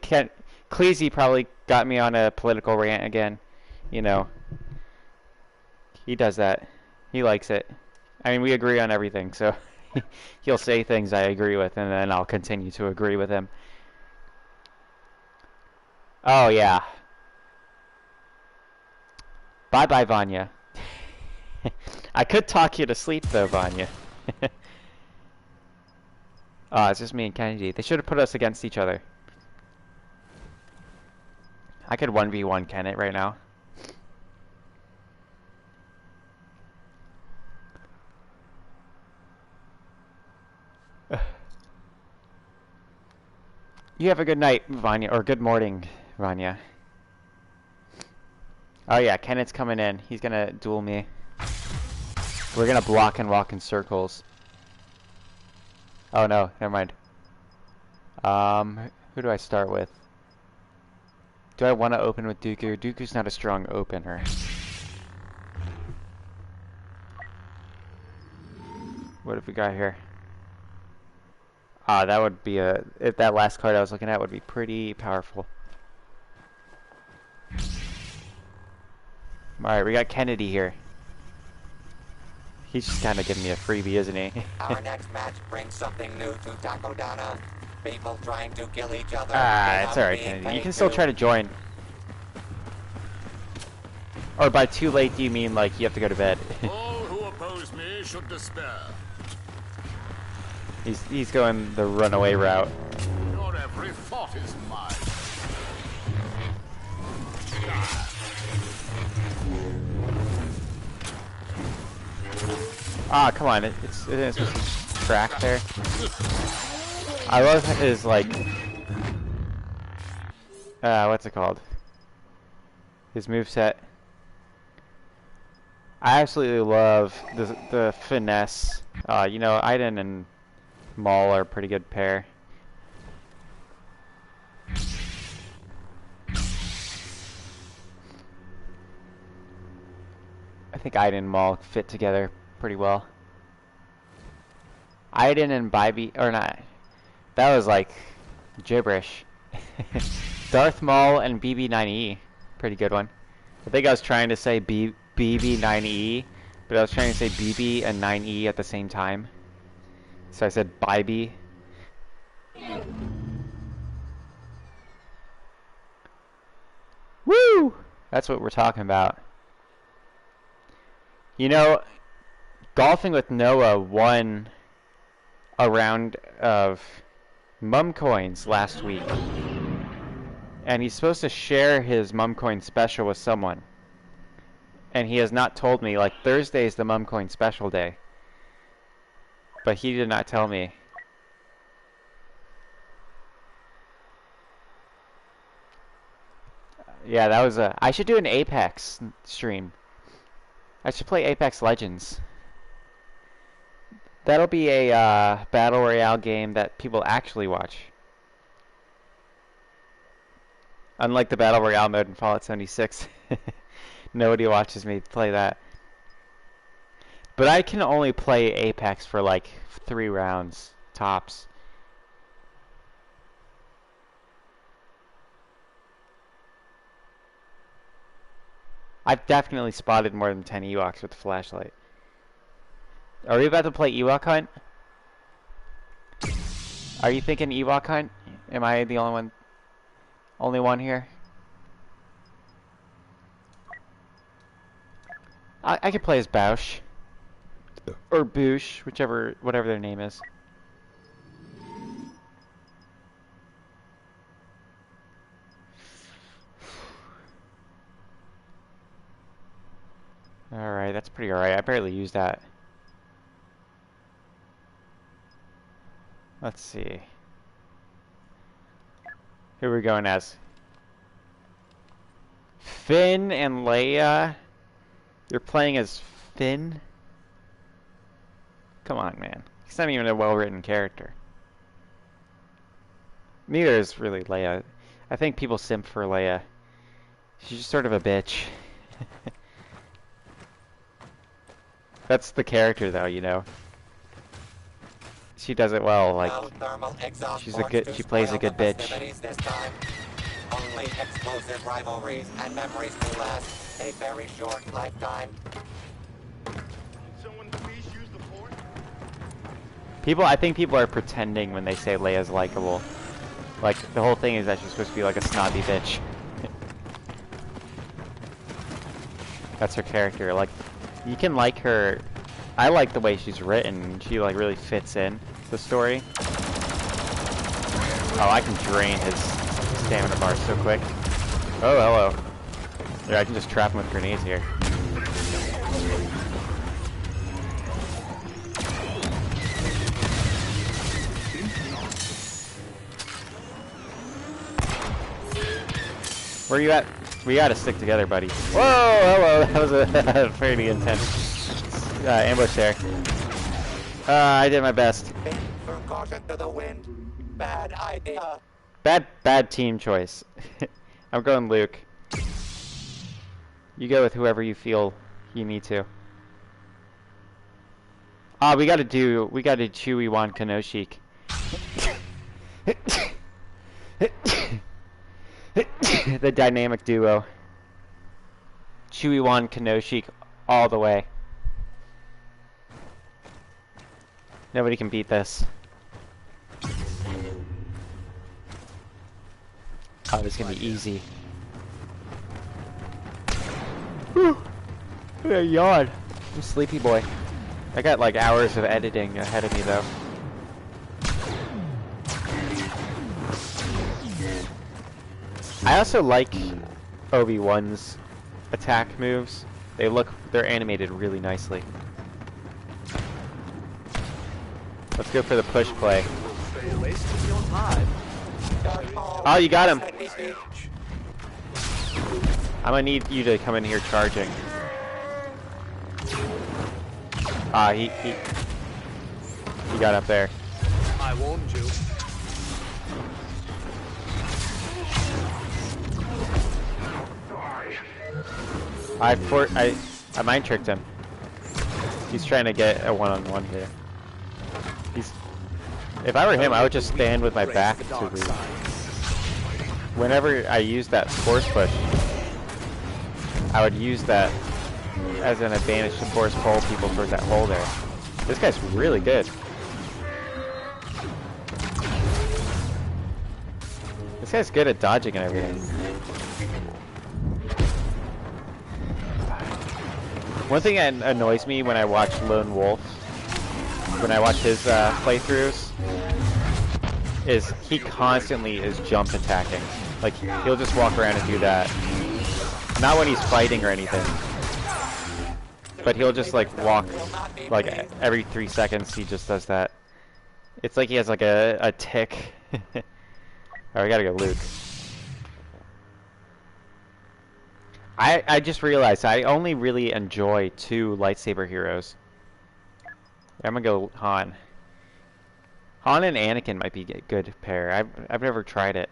Cleasy probably got me on a political rant again. You know, he does that. He likes it. I mean, we agree on everything, so he'll say things I agree with, and then I'll continue to agree with him. Oh, yeah. Bye-bye, Vanya. I could talk you to sleep, though, Vanya. Oh, it's just me and Kennedy. They should have put us against each other. I could 1v1 Kenneth right now. You have a good night, Vanya, or good morning, Vanya. Oh yeah, Kenneth's coming in. He's gonna duel me. We're gonna block and walk in circles. Oh no, never mind. Who do I start with? Do I want to open with Dooku? Dooku's not a strong opener. What have we got here? Ah, that would be if that last card I was looking at would be pretty powerful. Alright, we got Kennedy here. He's just kind of giving me a freebie, isn't he? Our next match brings something new to Takodana. People trying to kill each other. Ah, it's alright, Kennedy. You can still try to join. Or by too late, do you mean like you have to go to bed? All who oppose me should despair. He's going the runaway route. Your every thought is mine. Ah, come on, it's supposed to track there. I love his like, what's it called? His moveset. I absolutely love the finesse. You know, Aiden and Maul are a pretty good pair. I think Aiden and Maul fit together pretty well. Aiden and Bibi, or not, that was like gibberish. Darth Maul and BB9E, pretty good one. I think I was trying to say BB9E, but I was trying to say BB and 9E at the same time. So I said Bibi. Woo! That's what we're talking about. You know, golfing with Noah won a round of mum coins last week. And he's supposed to share his mum coin special with someone. And he has not told me, like Thursday is the mum coin special day. But he did not tell me. Yeah, that was I should do an Apex stream. I should play Apex Legends. That'll be a battle royale game that people actually watch. Unlike the battle royale mode in Fallout 76. Nobody watches me play that. But I can only play Apex for like 3 rounds, tops. I've definitely spotted more than 10 Ewoks with the flashlight. Are we about to play Ewok Hunt? Are you thinking Ewok Hunt? Am I the only one here? I could play as Bausch. Or Boosh, whatever their name is. Alright, that's pretty alright. I barely use that. Let's see. Who are we going as? Finn and Leia? You're playing as Finn? Come on, man. He's not even a well-written character. Neither is really Leia. I think people simp for Leia. She's just sort of a bitch. That's the character, though, you know. She does it well. Like, she plays a good bitch. Only explosive rivalries and memories to last a very short lifetime. I think people are pretending when they say Leia's likable. Like, the whole thing is that she's supposed to be like a snobby bitch. That's her character. Like, you can like her. I like the way she's written. She, like, really fits in the story. Oh, I can drain his stamina bar so quick. Oh, hello. Yeah, I can just trap him with grenades here. Where you at? We gotta stick together, buddy. Whoa, hello. That was a pretty intense ambush there. I did my best. Through caution to the wind. Bad idea. Bad team choice. I'm going Luke. You go with whoever you feel you need to. Ah, we gotta Chewie Wan Kenoshik. The dynamic duo. Chewie Wan Kenoshik all the way. Nobody can beat this. Oh, this is gonna be easy. Whew. I yawned. I'm a sleepy boy. I got like hours of editing ahead of me though. I also like Obi-Wan's attack moves. They're animated really nicely. Let's go for the push play. Oh, you got him. I'm gonna need you to come in here charging. Ah, he got up there. I warned you. I mind tricked him. He's trying to get a one-on-one here. If I were him, I would just stand with my back to the. Whenever I use that force push, I would use that as an advantage to force pull people towards that hole there. This guy's really good. This guy's good at dodging and everything. One thing that annoys me when I watch Lone Wolf, when I watch his playthroughs, is he constantly is jump attacking. Like, he'll just walk around and do that. Not when he's fighting or anything. But he'll just, like, walk, like, every 3 seconds he just does that. It's like he has, like, a tick. Alright, we gotta go Luke. I just realized I only really enjoy 2 lightsaber heroes. I'm gonna go Han. Han and Anakin might be a good pair. I've never tried it.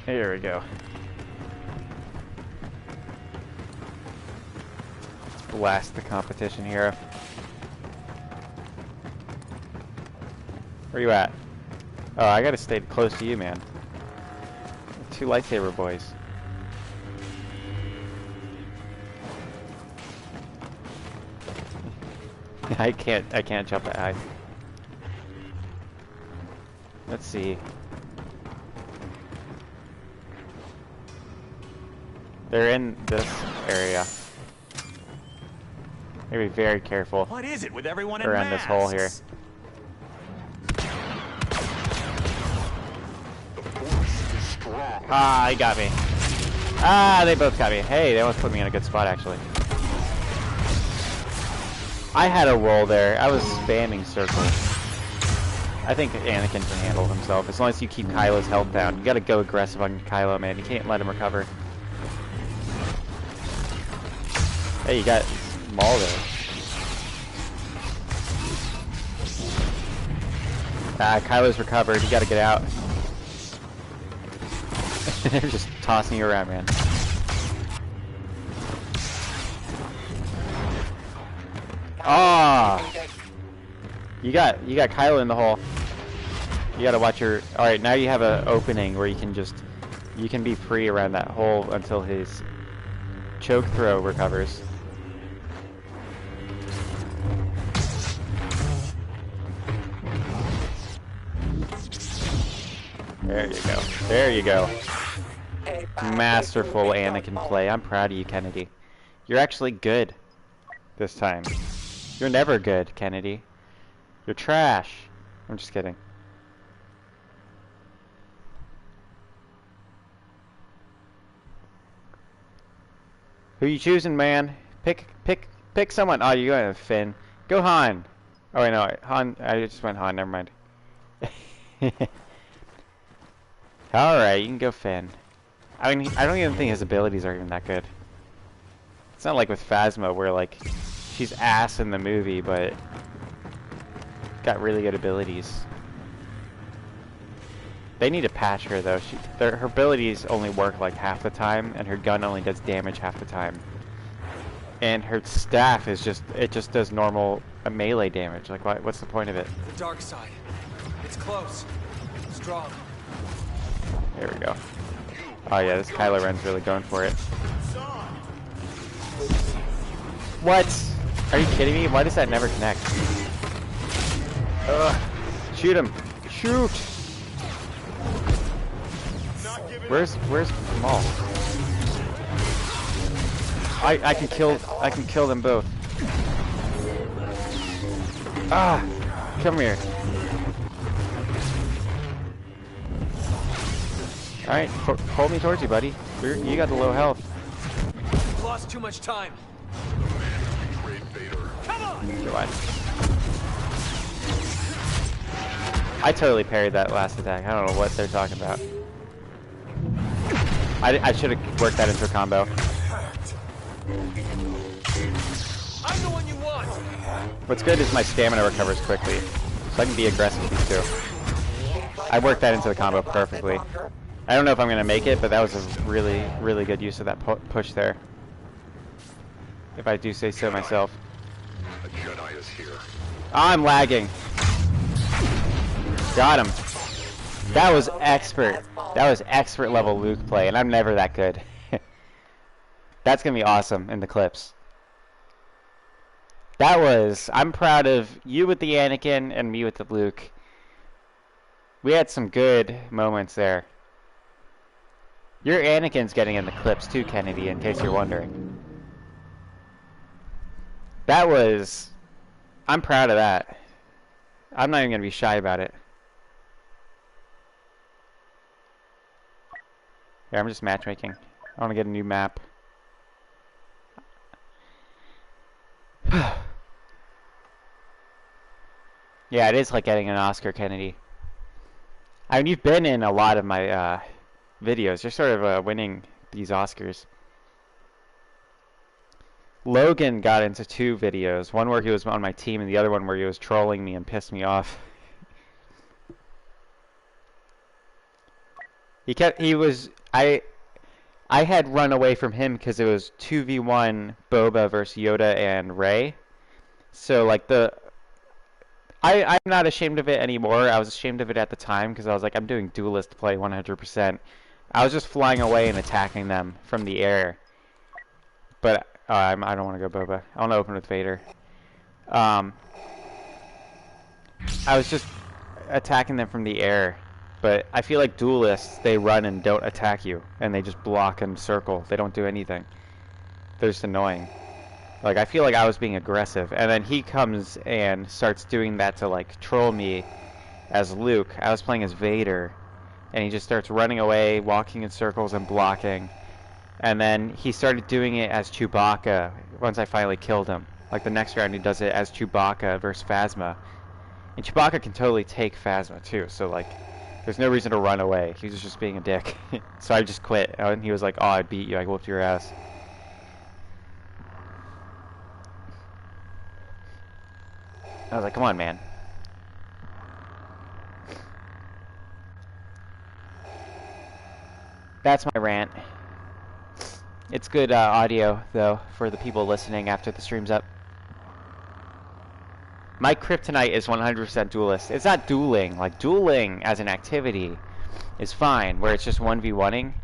Here we go. Let's blast the competition hero. Where you at? Oh, I gotta stay close to you, man. 2 lightsaber boys. I can't jump that high. Let's see. They're in this area. Gotta be very careful What is it with everyone in around this hole here. masks? Ah, he got me. Ah, they both got me. Hey, they almost put me in a good spot, actually. I had a roll there. I was spamming circle. I think Anakin can handle himself as long as you keep Kylo's health down. You gotta go aggressive on Kylo, man. You can't let him recover. Hey, you got Maul there. Ah, Kylo's recovered. You gotta get out. They're just tossing you around, man. Ah! You got Kylo in the hole. You gotta watch your. All right, now you have an opening where you can be free around that hole until his choke throw recovers. There you go. There you go. Masterful Anakin play. I'm proud of you, Kennedy. You're actually good this time. You're never good, Kennedy. You're trash. I'm just kidding. Who you choosing, man? Pick someone. Oh, you're going to Finn. Go Han. Oh wait, no, Han. I just went Han. Never mind. All right, you can go Finn. I mean, I don't even think his abilities are even that good. It's not like with Phasma where like she's ass in the movie, but got really good abilities. They need to patch her though. Her abilities only work like half the time, and her gun only does damage half the time. And her staff is it just does normal melee damage. Like, what's the point of it? The dark side. It's close. Strong. There we go. Oh yeah, this Kylo Ren's really going for it. What? Are you kidding me? Why does that never connect? Ugh. Shoot him! Shoot! Where's Maul? I can kill them both. Ah! Come here. Alright, hold me towards you, buddy. You got the low health. We've lost too much time. Come on! Go on. I totally parried that last attack. I don't know what they're talking about. I should have worked that into a combo. I'm the one you want. What's good is my stamina recovers quickly, so I can be aggressive with these two. I worked that into the combo perfectly. I don't know if I'm gonna make it, but that was a really, really good use of that push there. If I do say so myself. A Jedi is here. I'm lagging. Got him. That was expert. That was expert level Luke play, and I'm never that good. That's gonna be awesome in the clips. I'm proud of you with the Anakin and me with the Luke. We had some good moments there. Your Anakin's getting in the clips too, Kennedy, in case you're wondering. I'm proud of that. I'm not even gonna be shy about it. Yeah, I'm just matchmaking. I want to get a new map. Yeah, it is like getting an Oscar, Kennedy. I mean, you've been in a lot of my videos. You're sort of winning these Oscars. Logan got into 2 videos. One where he was on my team, and the other one where he was trolling me and pissed me off. I had run away from him because it was 2v1 Boba versus Yoda and Rey. So like I'm not ashamed of it anymore. I was ashamed of it at the time because I was like, I'm doing duelist play 100%. I was just flying away and attacking them from the air. But I don't want to go Boba. I want to open with Vader. I was just attacking them from the air. But I feel like duelists, they run and don't attack you. And they just block and circle. They don't do anything. They're just annoying. Like, I feel like I was being aggressive, and then he comes and starts doing that to, like, troll me as Luke. I was playing as Vader, and he just starts running away, walking in circles and blocking. And then he started doing it as Chewbacca once I finally killed him. Like, the next round he does it as Chewbacca versus Phasma. And Chewbacca can totally take Phasma, too, so, like, there's no reason to run away. He was just being a dick. So I just quit, and he was like, oh, I beat you, I whooped your ass. I was like, come on, man. That's my rant. It's good audio, though, for the people listening after the stream's up. My kryptonite is 100% duelist. It's not dueling. Like, dueling as an activity is fine, where it's just 1v1ing.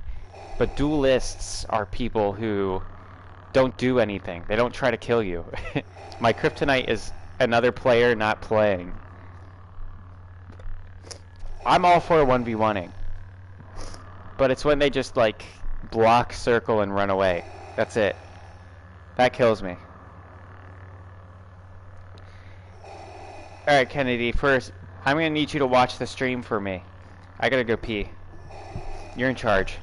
But duelists are people who don't do anything. They don't try to kill you. My kryptonite is another player not playing. I'm all for 1v1ing. But it's when they just, like, block, circle, and run away. That's it. That kills me. Alright, Kennedy, first, I'm gonna need you to watch the stream for me. I gotta go pee. You're in charge.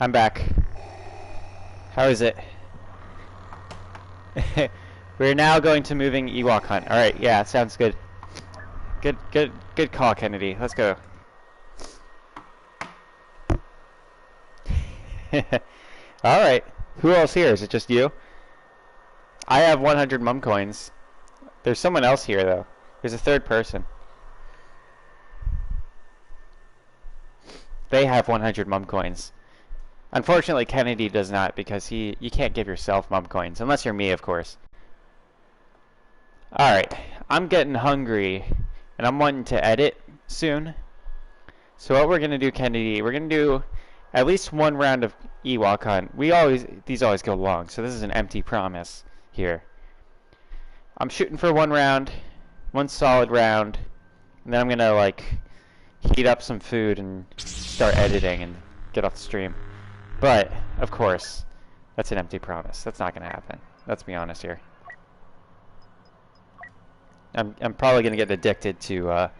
I'm back. How is it? We're now going to moving Ewok hunt. Alright, yeah, sounds good. Good call, Kennedy. Let's go. Alright. Who else here? Is it just you? I have 100 mum coins. There's someone else here, though. There's a third person. They have 100 mum coins. Unfortunately, Kennedy does not, because you can't give yourself mum coins. Unless you're me, of course. Alright. I'm getting hungry, and I'm wanting to edit soon. So what we're going to do, Kennedy, we're going to do at least one round of Ewok hunt. These always go long, so this is an empty promise here. I'm shooting for one round, one solid round, and then I'm going to, like, heat up some food and start editing and get off the stream. But, of course, that's an empty promise. That's not going to happen. Let's be honest here. I'm probably going to get addicted to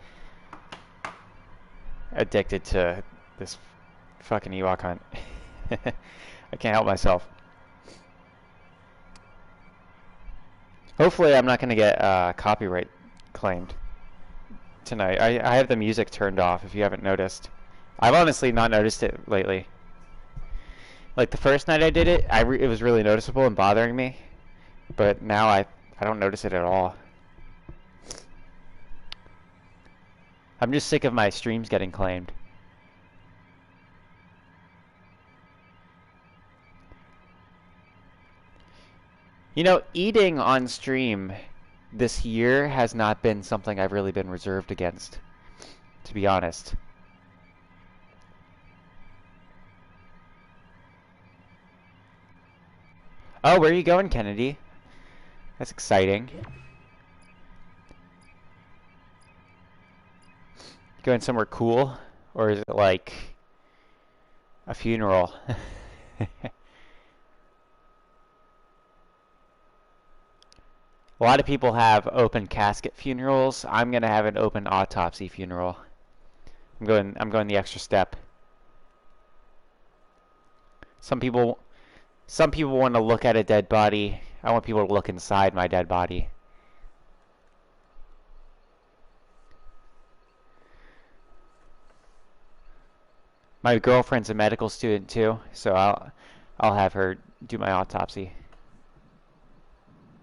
this fucking Ewok hunt. I can't help myself. Hopefully I'm not going to get copyright claimed tonight. I have the music turned off, if you haven't noticed. I've honestly not noticed it lately. Like, the first night I did it, it was really noticeable and bothering me. But now I don't notice it at all. I'm just sick of my streams getting claimed. You know, eating on stream this year has not been something I've really been reserved against, to be honest. Oh, where are you going, Kennedy? That's exciting. Going somewhere cool? Or is it like a funeral? A lot of people have open casket funerals. I'm gonna have an open autopsy funeral. I'm going the extra step. Some people want to look at a dead body. I want people to look inside my dead body. My girlfriend's a medical student too, so I'll have her do my autopsy.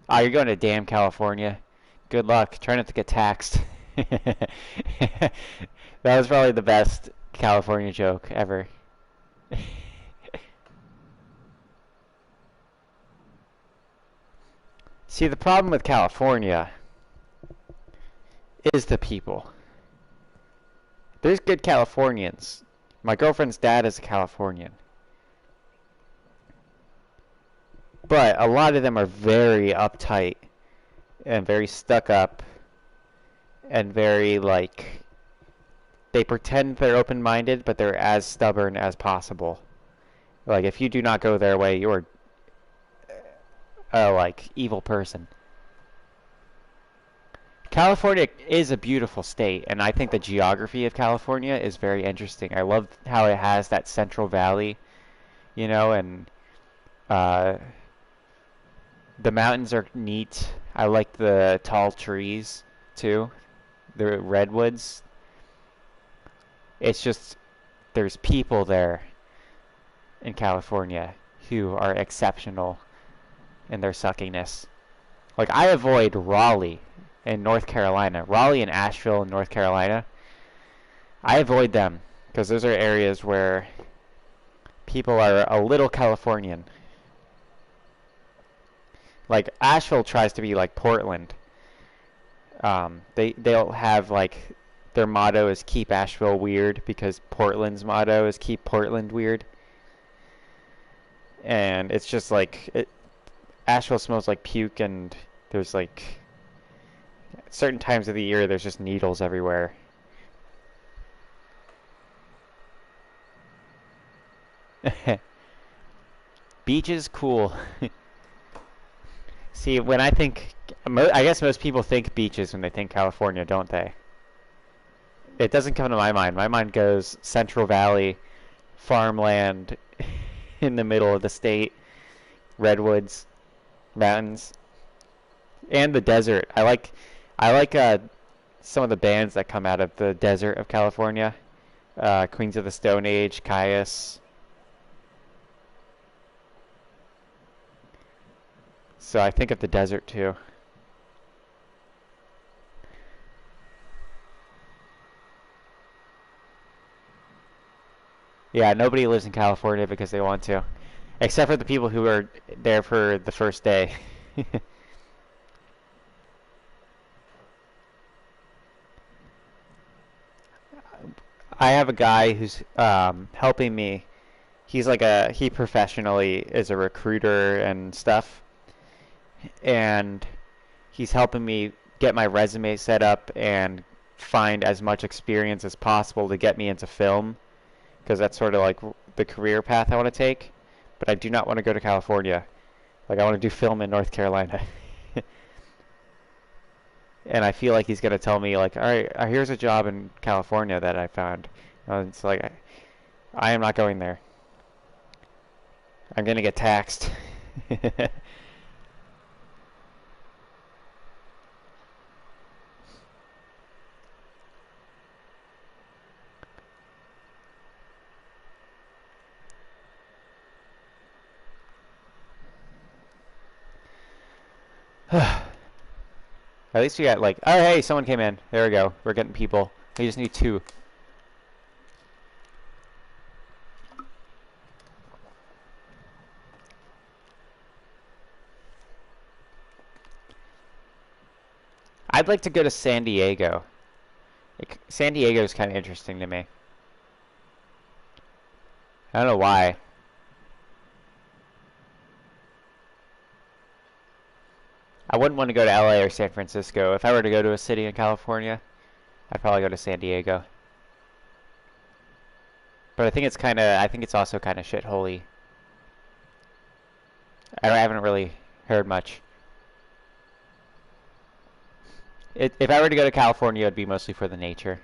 Ah, you're going to damn California. Good luck. Try not to get taxed. That was probably the best California joke ever. See, the problem with California is the people. There's good Californians. My girlfriend's dad is a Californian. But a lot of them are very uptight and very stuck up and very, like, they pretend they're open-minded, but they're as stubborn as possible. Like, if you do not go their way, you're a, like, evil person. California is a beautiful state, and I think the geography of California is very interesting. I love how it has that Central Valley, you know, and the mountains are neat. I like the tall trees, too. The redwoods. It's just, there's people there in California who are exceptional in their suckiness. Like, I avoid Raleigh in North Carolina. Raleigh and Asheville in North Carolina. I avoid them because those are areas where people are a little Californian. Like, Asheville tries to be like Portland. They'll have, like, their motto is keep Asheville weird because Portland's motto is keep Portland weird. And it's just like, Asheville smells like puke, and there's like certain times of the year there's just needles everywhere. Beaches, cool. See, when I think, I guess most people think beaches when they think California, don't they? It doesn't come to my mind. My mind goes Central Valley, farmland in the middle of the state, redwoods, mountains, and the desert. I like some of the bands that come out of the desert of California. Queens of the Stone Age, Caius. So I think of the desert too. Yeah, nobody lives in California because they want to. Except for the people who are there for the first day. I have a guy who's helping me. He's like he professionally is a recruiter and stuff. And he's helping me get my resume set up and find as much experience as possible to get me into film. Because that's sort of like the career path I want to take. But I do not want to go to California. Like, I want to do film in North Carolina. And I feel like he's going to tell me, like, all right, here's a job in California that I found. It's like, I am not going there. I'm going to get taxed. At least we got like, oh hey, someone came in. There we go. We're getting people. We just need 2. I'd like to go to San Diego. Like, San Diego is kind of interesting to me. I don't know why. I wouldn't want to go to LA or San Francisco. If I were to go to a city in California, I'd probably go to San Diego. But I think it's also kind of shitholey. I haven't really heard much. If I were to go to California, it'd be mostly for the nature.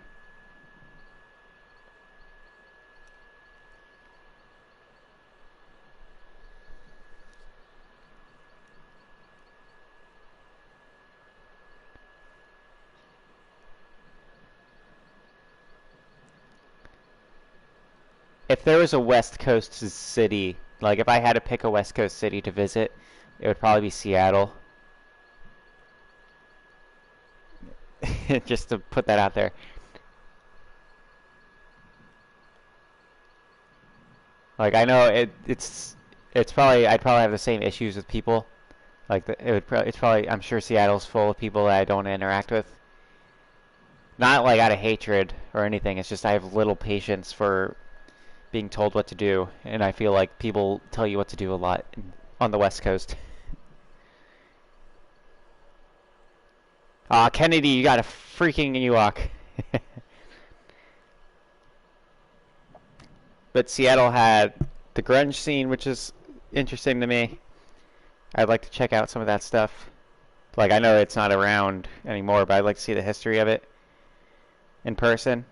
If there was a West Coast city, like if I had to pick a West Coast city to visit, it would probably be Seattle. Just to put that out there. Like I know it's probably I'd probably have the same issues with people. Like it's probably I'm sure Seattle's full of people that I don't interact with. Not like out of hatred or anything. It's just I have little patience for being told what to do, and I feel like people tell you what to do a lot on the West Coast. Aw, Kennedy, you got a freaking Ewok. But Seattle had the grunge scene, which is interesting to me. I'd like to check out some of that stuff. Like, I know it's not around anymore, but I'd like to see the history of it in person.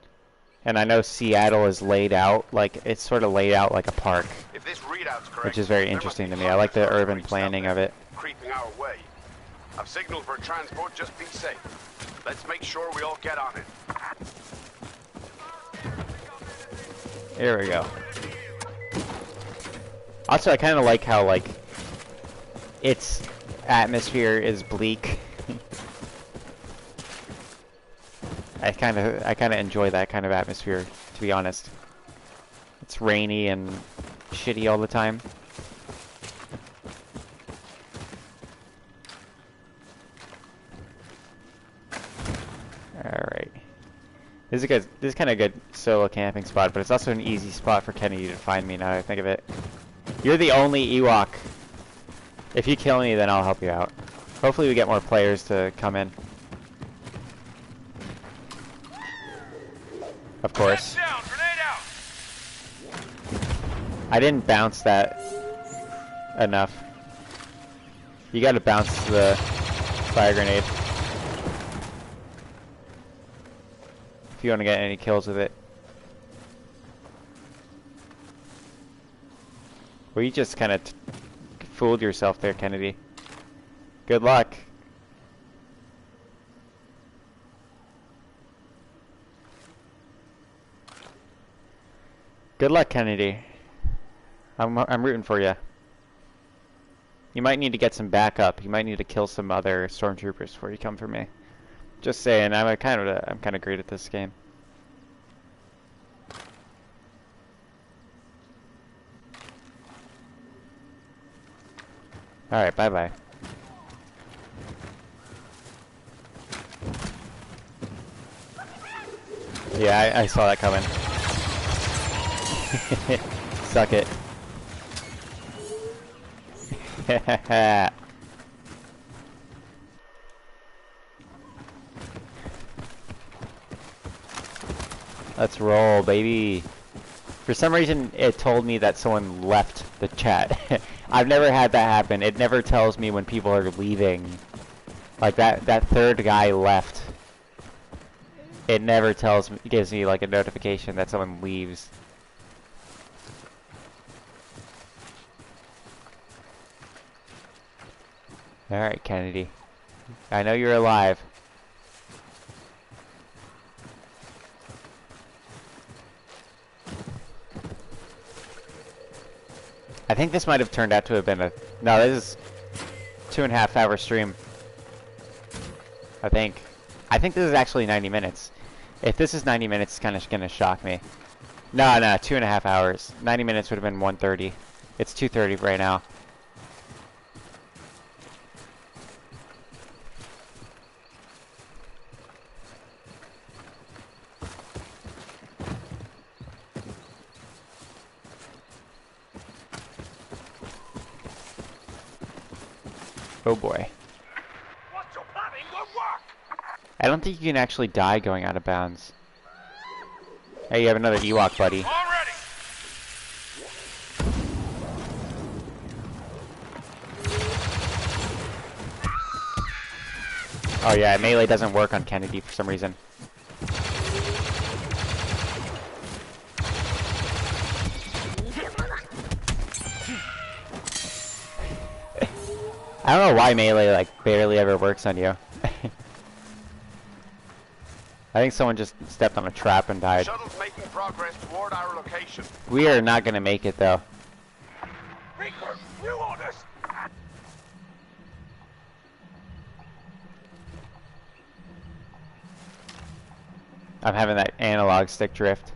And I know Seattle is laid out, like, it's sort of laid out like a park. If this readout's correct, which is very interesting to me. I like the urban planning of it. Creeping our way. I've signaled for transport, just be safe. Let's make sure we all get on it. Here we go. Also, I kind of like how, like, its atmosphere is bleak. I kind of enjoy that kind of atmosphere, to be honest. It's rainy and shitty all the time. Alright. This is kind of a good solo camping spot, but it's also an easy spot for Kennedy to find me now that I think of it. You're the only Ewok. If you kill me, then I'll help you out. Hopefully we get more players to come in. Of course. I didn't bounce that enough. You gotta bounce the fire grenade if you want to get any kills with it. Well, you just kind of fooled yourself there, Kennedy. Good luck. Good luck, Kennedy. I'm rooting for you. You might need to get some backup. You might need to kill some other stormtroopers before you come for me. Just saying, I'm kind of great at this game. All right, bye-bye. Yeah, I saw that coming. Suck it. Let's roll, baby. For some reason, it told me that someone left the chat. I've never had that happen. It never tells me when people are leaving. Like that third guy left. It never tells me, gives me like a notification that someone leaves. Alright, Kennedy. I know you're alive. I think this might have turned out to have been a... No, this is 2.5 hour stream. I think this is actually 90 minutes. If this is 90 minutes, it's kind of going to shock me. No, 2.5 hours. 90 minutes would have been 1:30. It's 2:30 right now. Oh boy. What you're planning will work. I don't think you can actually die going out of bounds. Hey, you have another Ewok, buddy. Already. Oh yeah, melee doesn't work on Kennedy for some reason. I don't know why melee like barely ever works on you. I think someone just stepped on a trap and died. Shuttle's making progress toward our location. We are not gonna make it though. Reaper, new orders. I'm having that analog stick drift.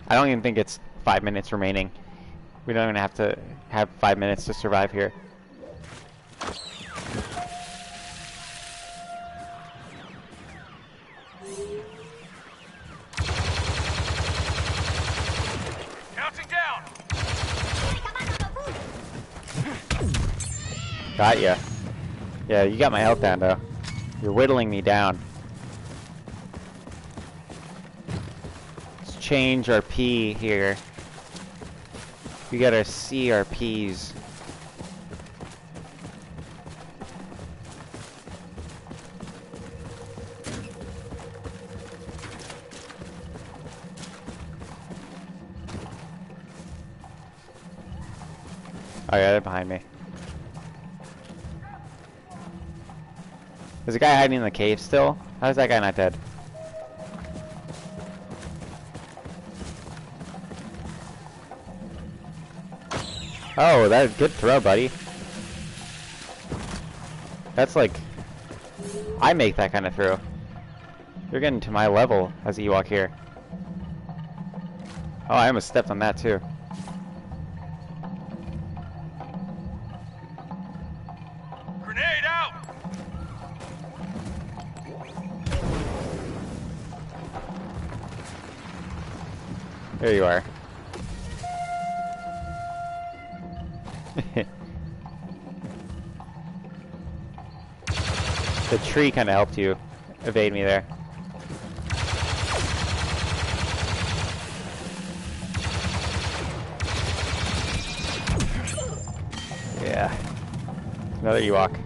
I don't even think it's 5 minutes remaining. We don't even have to have 5 minutes to survive here. Counting down. Got ya. Yeah, you got my health down though. You're whittling me down. Let's change our P here. We got our C, our Ps. Oh yeah, they're behind me. There's a guy hiding in the cave still? How is that guy not dead? Oh, that's a good throw, buddy. That's like... I make that kind of throw. You're getting to my level as you walk here. Oh, I almost stepped on that too. Grenade out. There you are. The tree kind of helped you evade me there. Yeah. Another Ewok.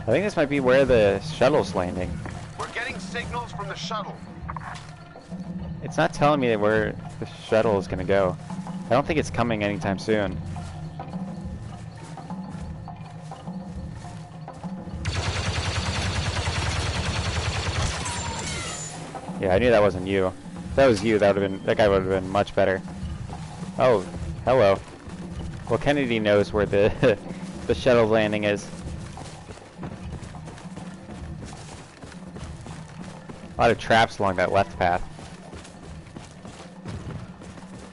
I think this might be where the shuttle's landing. We're getting signals from the shuttle. It's not telling me where the shuttle is gonna go. I don't think it's coming anytime soon. Yeah, I knew that wasn't you. If that was you, that guy would have been much better. Oh, hello. Well, Kennedy knows where the the shuttle landing is. A lot of traps along that left path.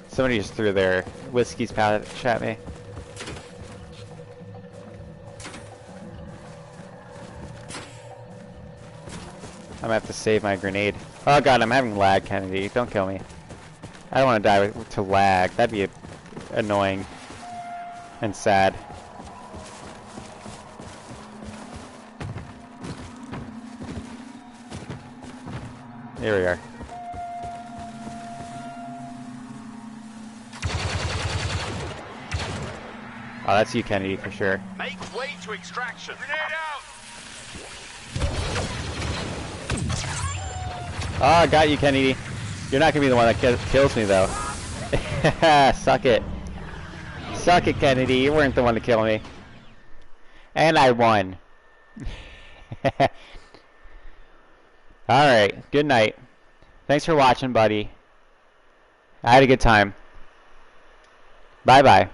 Somebody just threw their whiskey's pouch at me. I'm gonna have to save my grenade. Oh god, I'm having lag, Kennedy. Don't kill me. I don't want to die to lag. That'd be annoying and sad. Here we are. Oh, that's you, Kennedy, for sure. Make way to extraction. Grenade out. Oh, I got you, Kennedy. You're not gonna be the one that kills me, though. Suck it. Suck it, Kennedy. You weren't the one to kill me. And I won. Alright, good night. Thanks for watching, buddy. I had a good time. Bye-bye.